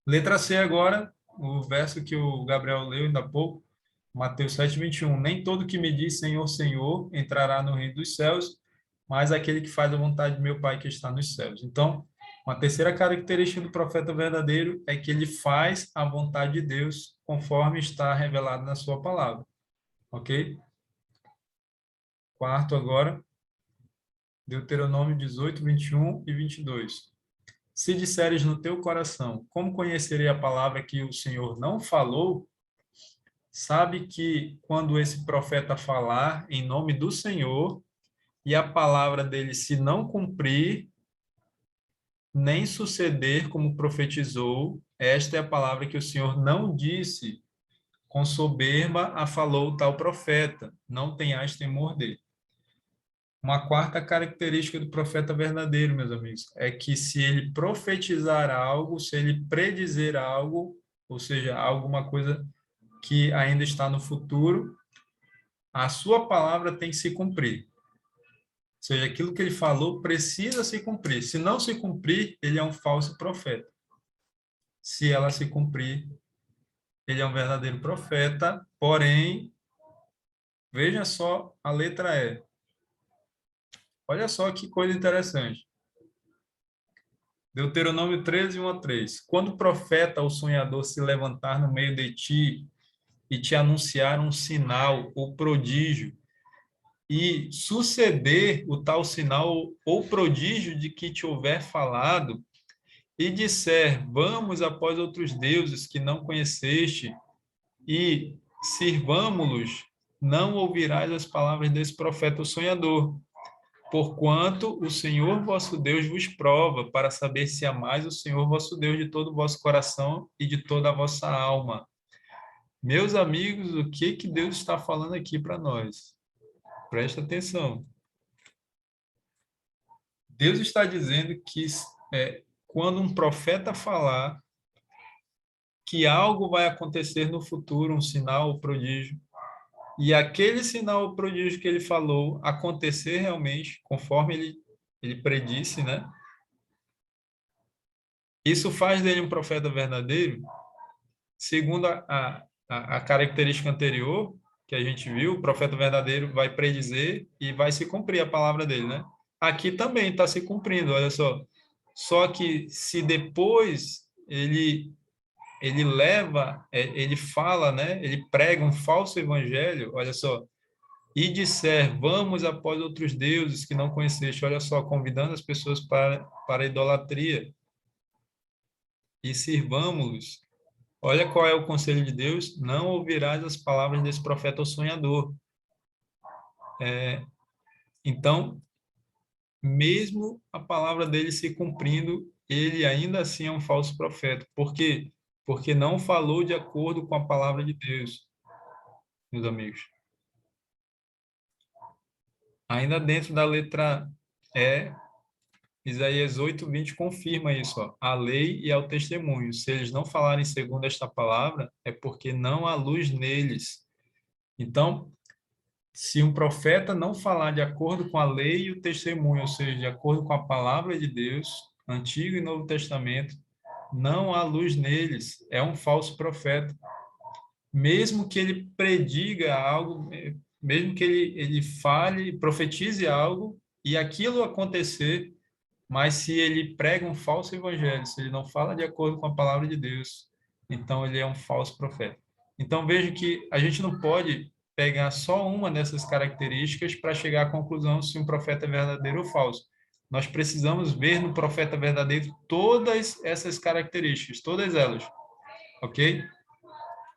S1: Letra C agora, o verso que o Gabriel leu ainda há pouco, Mateus 7:21. Nem todo que me diz Senhor, Senhor entrará no reino dos céus, mas aquele que faz a vontade de meu Pai que está nos céus. Então, uma terceira característica do profeta verdadeiro é que ele faz a vontade de Deus conforme está revelado na sua palavra. Ok? Quarto agora, Deuteronômio 18, 21 e 22. Se disseres no teu coração, como conhecerei a palavra que o Senhor não falou? Sabe que quando esse profeta falar em nome do Senhor e a palavra dele se não cumprir, nem suceder como profetizou, esta é a palavra que o Senhor não disse. Com soberba a falou tal profeta, não tenhais temor dele. Uma quarta característica do profeta verdadeiro, meus amigos, é que se ele profetizar algo, se ele predizer algo, ou seja, alguma coisa que ainda está no futuro, a sua palavra tem que se cumprir. Ou seja, aquilo que ele falou precisa se cumprir. Se não se cumprir, ele é um falso profeta. Se ela se cumprir, ele é um verdadeiro profeta, porém, veja só a letra E. Olha só que coisa interessante. Deuteronômio 13, 1 a 3. Quando o profeta ou sonhador se levantar no meio de ti e te anunciar um sinal ou prodígio, e suceder o tal sinal ou prodígio de que te houver falado, e disser, vamos após outros deuses que não conheceste, e sirvamo-los, não ouvirás as palavras desse profeta ou sonhador, porquanto o Senhor vosso Deus vos prova, para saber se amais o Senhor vosso Deus de todo o vosso coração e de toda a vossa alma. Meus amigos, o que Deus está falando aqui para nós? Presta atenção. Deus está dizendo que quando um profeta falar que algo vai acontecer no futuro, um sinal ou prodígio, e aquele sinal ou prodígio que ele falou acontecer realmente, conforme ele predisse, né? Isso faz dele um profeta verdadeiro, segundo a característica anterior que a gente viu, o profeta verdadeiro vai predizer e vai se cumprir a palavra dele, né? Aqui também está se cumprindo, olha só. Só que se depois ele leva, ele fala, né? Ele prega um falso evangelho, olha só, e disser, vamos após outros deuses que não conheceste, olha só, convidando as pessoas para a idolatria, e sirvamos-los. Olha qual é o conselho de Deus, não ouvirás as palavras desse profeta ou sonhador. Então, mesmo a palavra dele se cumprindo, ele ainda assim é um falso profeta. Por quê? Porque não falou de acordo com a palavra de Deus, meus amigos. Ainda dentro da letra E, Isaías 8:20 confirma isso, ó. A lei e ao testemunho. Se eles não falarem segundo esta palavra, é porque não há luz neles. Então, se um profeta não falar de acordo com a lei e o testemunho, ou seja, de acordo com a palavra de Deus, Antigo e Novo Testamento, não há luz neles, é um falso profeta. Mesmo que ele prediga algo, mesmo que ele fale, profetize algo e aquilo acontecer, mas se ele prega um falso evangelho, se ele não fala de acordo com a palavra de Deus, então ele é um falso profeta. Então veja que a gente não pode pegar só uma dessas características para chegar à conclusão se um profeta é verdadeiro ou falso. Nós precisamos ver no profeta verdadeiro todas essas características, todas elas, ok?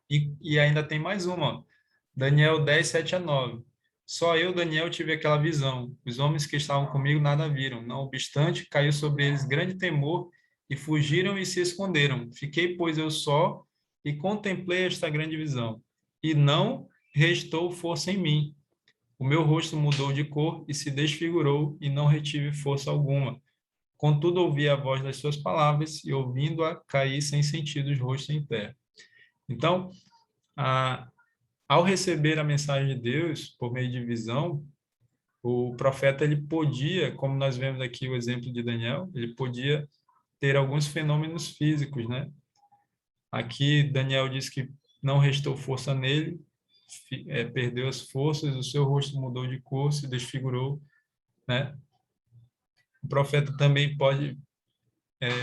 S1: E ainda tem mais uma, ó. Daniel 10, 7 a 9. Só eu, Daniel, tive aquela visão. Os homens que estavam comigo nada viram. Não obstante, caiu sobre eles grande temor e fugiram e se esconderam. Fiquei, pois, eu só e contemplei esta grande visão. E não restou força em mim. O meu rosto mudou de cor e se desfigurou e não retive força alguma. Contudo, ouvi a voz das suas palavras e, ouvindo-a, caí sem sentido os rostos em terra. Então, ao receber a mensagem de Deus por meio de visão, o profeta ele podia, como nós vemos aqui o exemplo de Daniel, ele podia ter alguns fenômenos físicos, né? Aqui Daniel diz que não restou força nele, perdeu as forças, o seu rosto mudou de cor, se desfigurou, né? O profeta também pode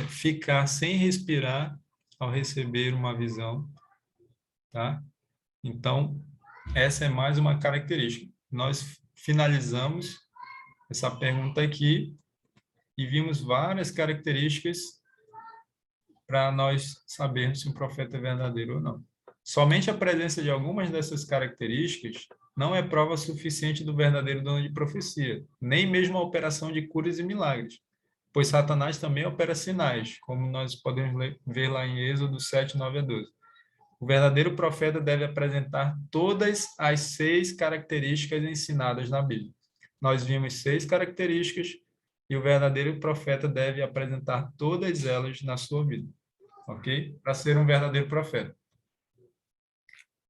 S1: ficar sem respirar ao receber uma visão, tá? Então, essa é mais uma característica. Nós finalizamos essa pergunta aqui e vimos várias características para nós sabermos se um profeta é verdadeiro ou não. Somente a presença de algumas dessas características não é prova suficiente do verdadeiro dono de profecia, nem mesmo a operação de curas e milagres, pois Satanás também opera sinais, como nós podemos ver lá em Êxodo 7, 9 a 12. O verdadeiro profeta deve apresentar todas as 6 características ensinadas na Bíblia. Nós vimos 6 características e o verdadeiro profeta deve apresentar todas elas na sua vida, ok? Para ser um verdadeiro profeta.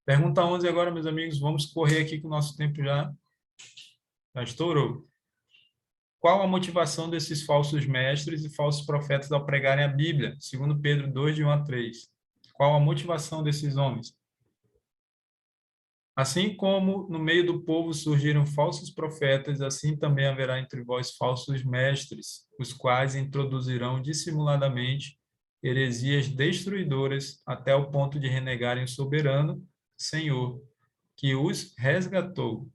S1: Pergunta 11 agora, meus amigos. Vamos correr aqui que o nosso tempo já estourou. Qual a motivação desses falsos mestres e falsos profetas ao pregarem a Bíblia? Segundo Pedro 2, de 1 a 3. Qual a motivação desses homens? Assim como no meio do povo surgiram falsos profetas, assim também haverá entre vós falsos mestres, os quais introduzirão dissimuladamente heresias destruidoras até o ponto de renegarem o soberano Senhor, que os resgatou,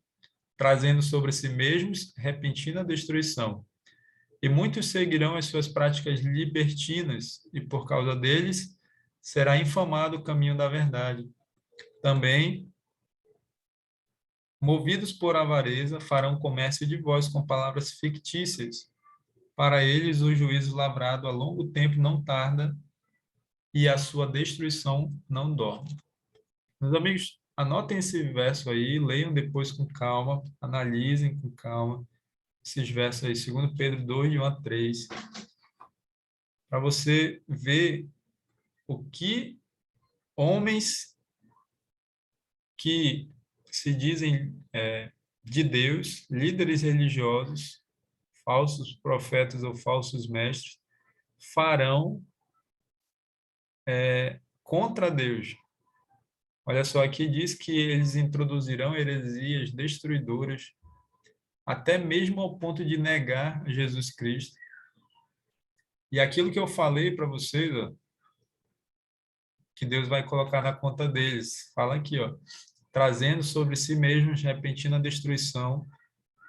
S1: trazendo sobre si mesmos repentina destruição. E muitos seguirão as suas práticas libertinas, e por causa deles será infamado o caminho da verdade. Também, movidos por avareza, farão comércio de vós com palavras fictícias. Para eles o juízo lavrado a longo tempo não tarda, e a sua destruição não dorme. Meus amigos, anotem esse verso aí, leiam depois com calma, analisem com calma esses versos aí, 2 Pedro 2, de 1 a 3, para você ver o que homens que se dizem de Deus, líderes religiosos, falsos profetas ou falsos mestres, farão contra Deus. Olha só, aqui diz que eles introduzirão heresias destruidoras, até mesmo ao ponto de negar Jesus Cristo. E aquilo que eu falei para vocês, ó, que Deus vai colocar na conta deles, fala aqui, ó, trazendo sobre si mesmos repentina destruição.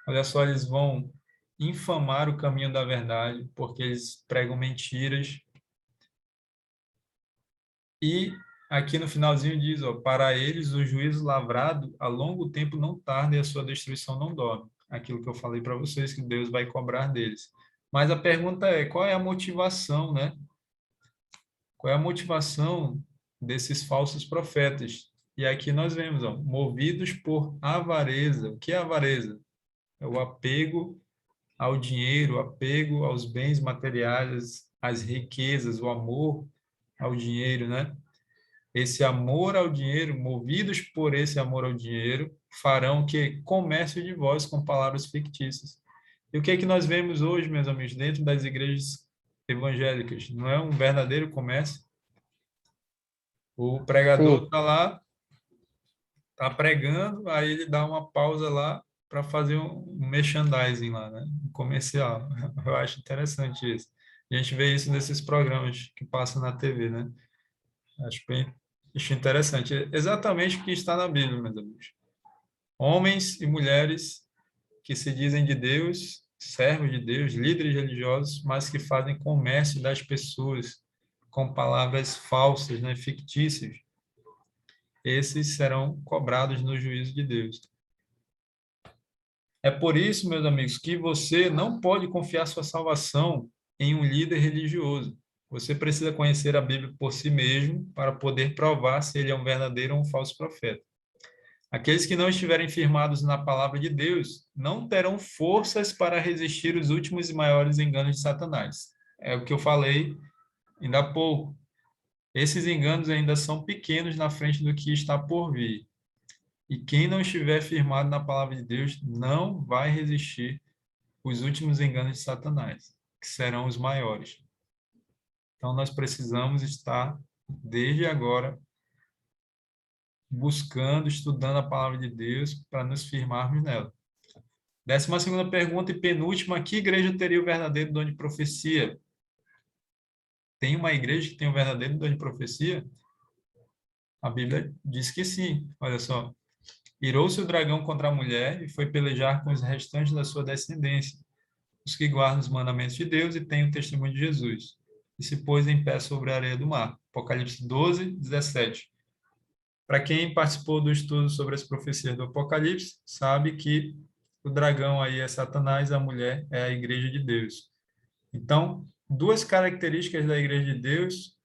S1: Olha só, eles vão infamar o caminho da verdade, porque eles pregam mentiras. E aqui no finalzinho diz, ó, para eles o juízo lavrado a longo tempo não tarda e a sua destruição não dorme. Aquilo que eu falei para vocês, que Deus vai cobrar deles. Mas a pergunta é, qual é a motivação, né? Qual é a motivação desses falsos profetas? E aqui nós vemos, ó, movidos por avareza. O que é avareza? É o apego ao dinheiro, o apego aos bens materiais, às riquezas, o amor ao dinheiro, né? Esse amor ao dinheiro, movidos por esse amor ao dinheiro, farão que comércio de vós com palavras fictícias. E o que é que nós vemos hoje, meus amigos, dentro das igrejas evangélicas? Não é um verdadeiro comércio? O pregador
S2: Sim,
S1: está lá, está pregando, aí ele dá uma pausa lá para fazer um merchandising lá, né? Um comercial. Eu acho interessante isso. A gente vê isso nesses programas que passam na TV, né? Acho interessante. É exatamente o que está na Bíblia, meus amigos. Homens e mulheres que se dizem de Deus, servos de Deus, líderes religiosos, mas que fazem comércio das pessoas com palavras falsas, né, fictícias. Esses serão cobrados no juízo de Deus. É por isso, meus amigos, que você não pode confiar sua salvação em um líder religioso. Você precisa conhecer a Bíblia por si mesmo para poder provar se ele é um verdadeiro ou um falso profeta. Aqueles que não estiverem firmados na palavra de Deus não terão forças para resistir os últimos e maiores enganos de Satanás. É o que eu falei ainda há pouco. Esses enganos ainda são pequenos na frente do que está por vir. E quem não estiver firmado na palavra de Deus não vai resistir os últimos enganos de Satanás, que serão os maiores. Então, nós precisamos estar, desde agora, buscando, estudando a palavra de Deus para nos firmarmos nela. 12ª pergunta e penúltima, que igreja teria o verdadeiro dom de profecia? Tem uma igreja que tem o verdadeiro dom de profecia? A Bíblia diz que sim. Olha só. Irou-se o dragão contra a mulher e foi pelejar com os restantes da sua descendência, os que guardam os mandamentos de Deus e têm o testemunho de Jesus. E se pôs em pé sobre a areia do mar. Apocalipse 12, 17. Para quem participou do estudo sobre as profecias do Apocalipse, sabe que o dragão aí é Satanás, a mulher é a igreja de Deus. Então, duas características da igreja de Deus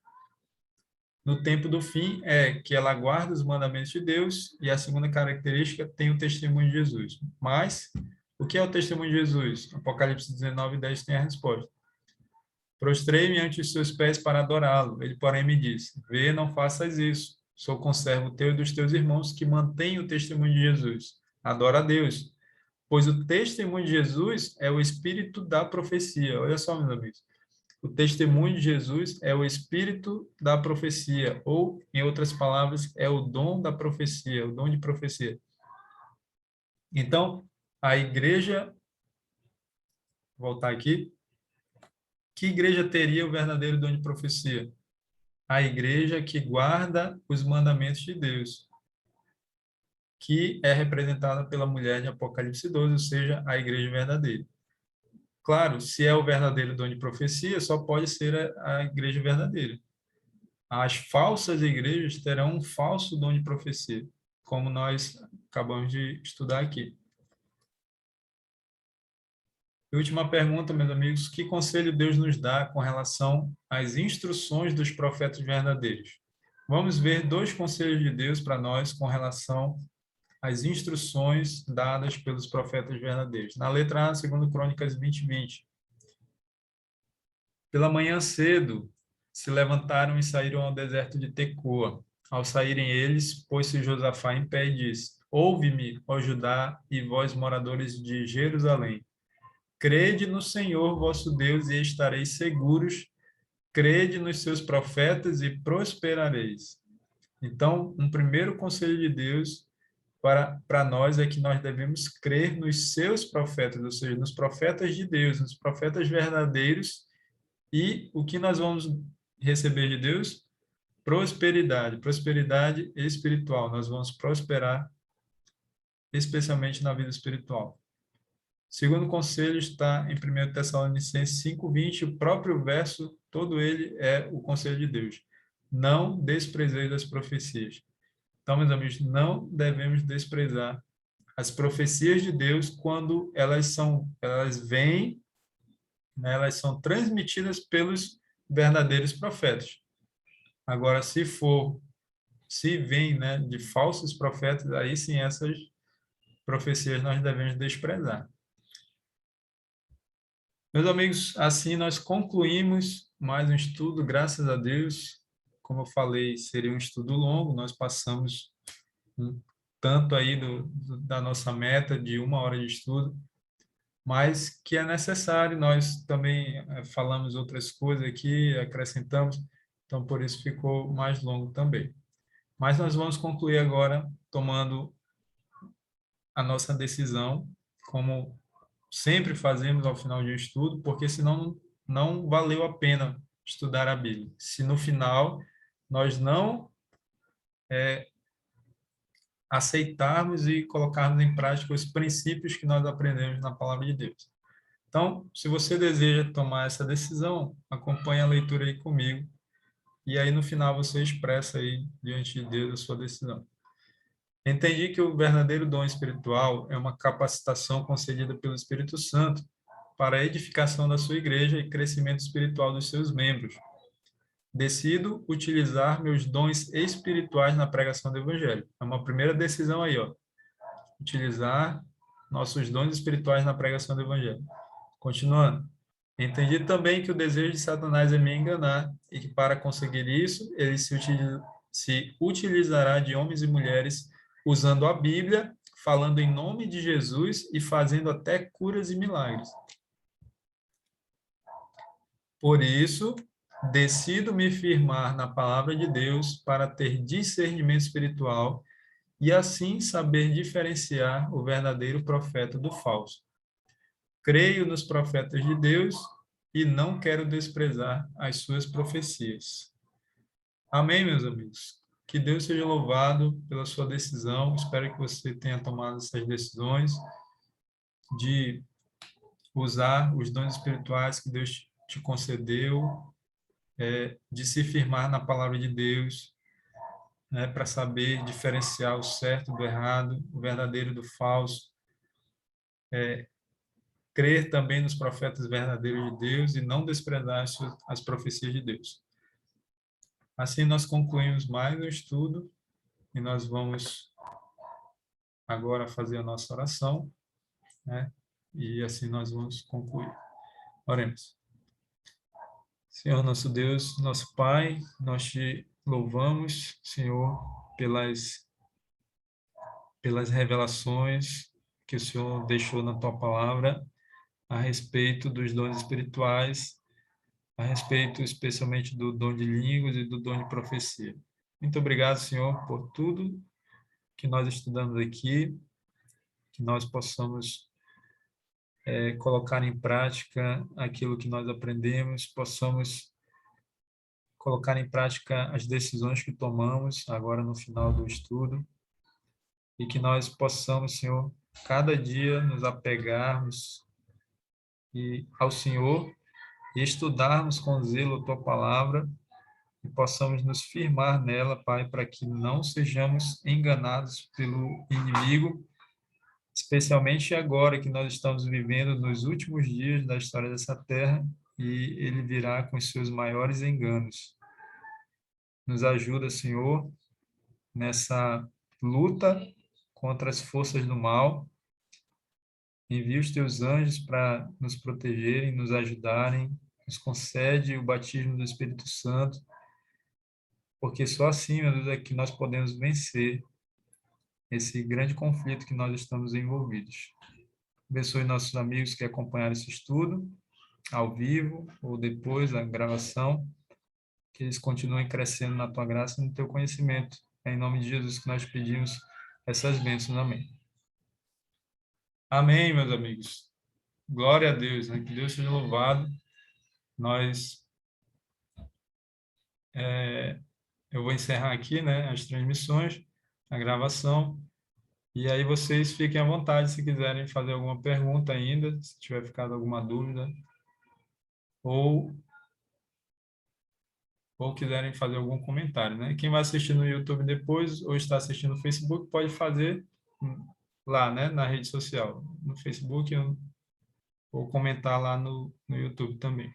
S1: no tempo do fim é que ela guarda os mandamentos de Deus e a segunda característica tem o testemunho de Jesus. Mas, o que é o testemunho de Jesus? Apocalipse 19, 10 tem a resposta. Prostrei-me ante os seus pés para adorá-lo. Ele, porém, me disse, vê, não faças isso. Sou conservo teu e dos teus irmãos que mantêm o testemunho de Jesus. Adora a Deus. Pois o testemunho de Jesus é o espírito da profecia. Olha só, meus amigos. O testemunho de Jesus é o espírito da profecia, ou, em outras palavras, é o dom da profecia, o dom de profecia. Então, a igreja, vou voltar aqui, que igreja teria o verdadeiro dom de profecia? A igreja que guarda os mandamentos de Deus, que é representada pela mulher de Apocalipse 12, ou seja, a igreja verdadeira. Claro, se é o verdadeiro dom de profecia, só pode ser a igreja verdadeira. As falsas igrejas terão um falso dom de profecia, como nós acabamos de estudar aqui. E última pergunta, meus amigos, que conselho Deus nos dá com relação às instruções dos profetas verdadeiros? Vamos ver 2 conselhos de Deus para nós com relação às instruções dadas pelos profetas verdadeiros. Na letra A, 2 Crônicas 20:20. Pela manhã cedo, se levantaram e saíram ao deserto de Tecoa. Ao saírem eles, pôs-se Josafá em pé e disse: Ouve-me, ó Judá, e vós, moradores de Jerusalém. Crede no Senhor vosso Deus e estareis seguros. Crede nos seus profetas e prosperareis. Então, um primeiro conselho de Deus para nós é que nós devemos crer nos seus profetas, ou seja, nos profetas de Deus, nos profetas verdadeiros. E o que nós vamos receber de Deus? Prosperidade, prosperidade espiritual. Nós vamos prosperar, especialmente na vida espiritual. Segundo conselho está em 1 Tessalonicenses 5:20, o próprio verso, todo ele é o conselho de Deus. Não desprezeis as profecias. Então, meus amigos, não devemos desprezar as profecias de Deus quando elas vêm, né, elas são transmitidas pelos verdadeiros profetas. Agora, se vem, né, de falsos profetas, aí sim essas profecias nós devemos desprezar. Meus amigos, assim nós concluímos mais um estudo, graças a Deus. Como eu falei, seria um estudo longo, nós passamos um tanto aí da nossa meta de 1 hora de estudo, mas que é necessário, nós também falamos outras coisas aqui, acrescentamos, então por isso ficou mais longo também. Mas nós vamos concluir agora tomando a nossa decisão, como sempre fazemos ao final de um estudo, porque senão não valeu a pena estudar a Bíblia. Se no final nós não aceitarmos e colocarmos em prática os princípios que nós aprendemos na Palavra de Deus. Então, se você deseja tomar essa decisão, acompanhe a leitura aí comigo, e aí no final você expressa aí diante de Deus a sua decisão. Entendi que o verdadeiro dom espiritual é uma capacitação concedida pelo Espírito Santo para a edificação da sua igreja e crescimento espiritual dos seus membros. Decido utilizar meus dons espirituais na pregação do Evangelho. É uma primeira decisão aí, ó. Utilizar nossos dons espirituais na pregação do Evangelho. Continuando. Entendi também que o desejo de Satanás é me enganar e que para conseguir isso, ele se utilizará de homens e mulheres usando a Bíblia, falando em nome de Jesus e fazendo até curas e milagres. Por isso, decido me firmar na palavra de Deus para ter discernimento espiritual e assim saber diferenciar o verdadeiro profeta do falso. Creio nos profetas de Deus e não quero desprezar as suas profecias. Amém, meus amigos? Que Deus seja louvado pela sua decisão. Espero que você tenha tomado essas decisões de usar os dons espirituais que Deus te concedeu, de se firmar na palavra de Deus, né, para saber diferenciar o certo do errado, o verdadeiro do falso, crer também nos profetas verdadeiros de Deus e não desprezar as profecias de Deus. Assim nós concluímos mais um estudo e nós vamos agora fazer a nossa oração, né? E assim nós vamos concluir. Oremos. Senhor nosso Deus, nosso Pai, nós te louvamos, Senhor, pelas revelações que o Senhor deixou na tua palavra a respeito dos dons espirituais, a respeito especialmente do dom de línguas e do dom de profecia. Muito obrigado, Senhor, por tudo que nós estudamos aqui, que nós possamos colocar em prática aquilo que nós aprendemos, possamos colocar em prática as decisões que tomamos agora no final do estudo, e que nós possamos, Senhor, cada dia nos apegarmos ao Senhor e estudarmos com zelo a Tua palavra e possamos nos firmar nela, Pai, para que não sejamos enganados pelo inimigo, especialmente agora que nós estamos vivendo nos últimos dias da história dessa terra e ele virá com os seus maiores enganos. Nos ajuda, Senhor, nessa luta contra as forças do mal. Envia os teus anjos para nos protegerem, nos ajudarem, nos concede o batismo do Espírito Santo, porque só assim, meu Deus, é que nós podemos vencer esse grande conflito que nós estamos envolvidos. Abençoe nossos amigos que acompanharam esse estudo, ao vivo ou depois da gravação, que eles continuem crescendo na tua graça e no teu conhecimento. É em nome de Jesus que nós pedimos essas bênçãos. Amém. Amém, meus amigos. Glória a Deus, né? Que Deus seja louvado. Eu vou encerrar aqui, né, as transmissões, a gravação, e aí vocês fiquem à vontade se quiserem fazer alguma pergunta ainda, se tiver ficado alguma dúvida, ou quiserem fazer algum comentário, né? Quem vai assistir no YouTube depois ou está assistindo no Facebook pode fazer lá, né, na rede social, no Facebook ou comentar lá no YouTube também.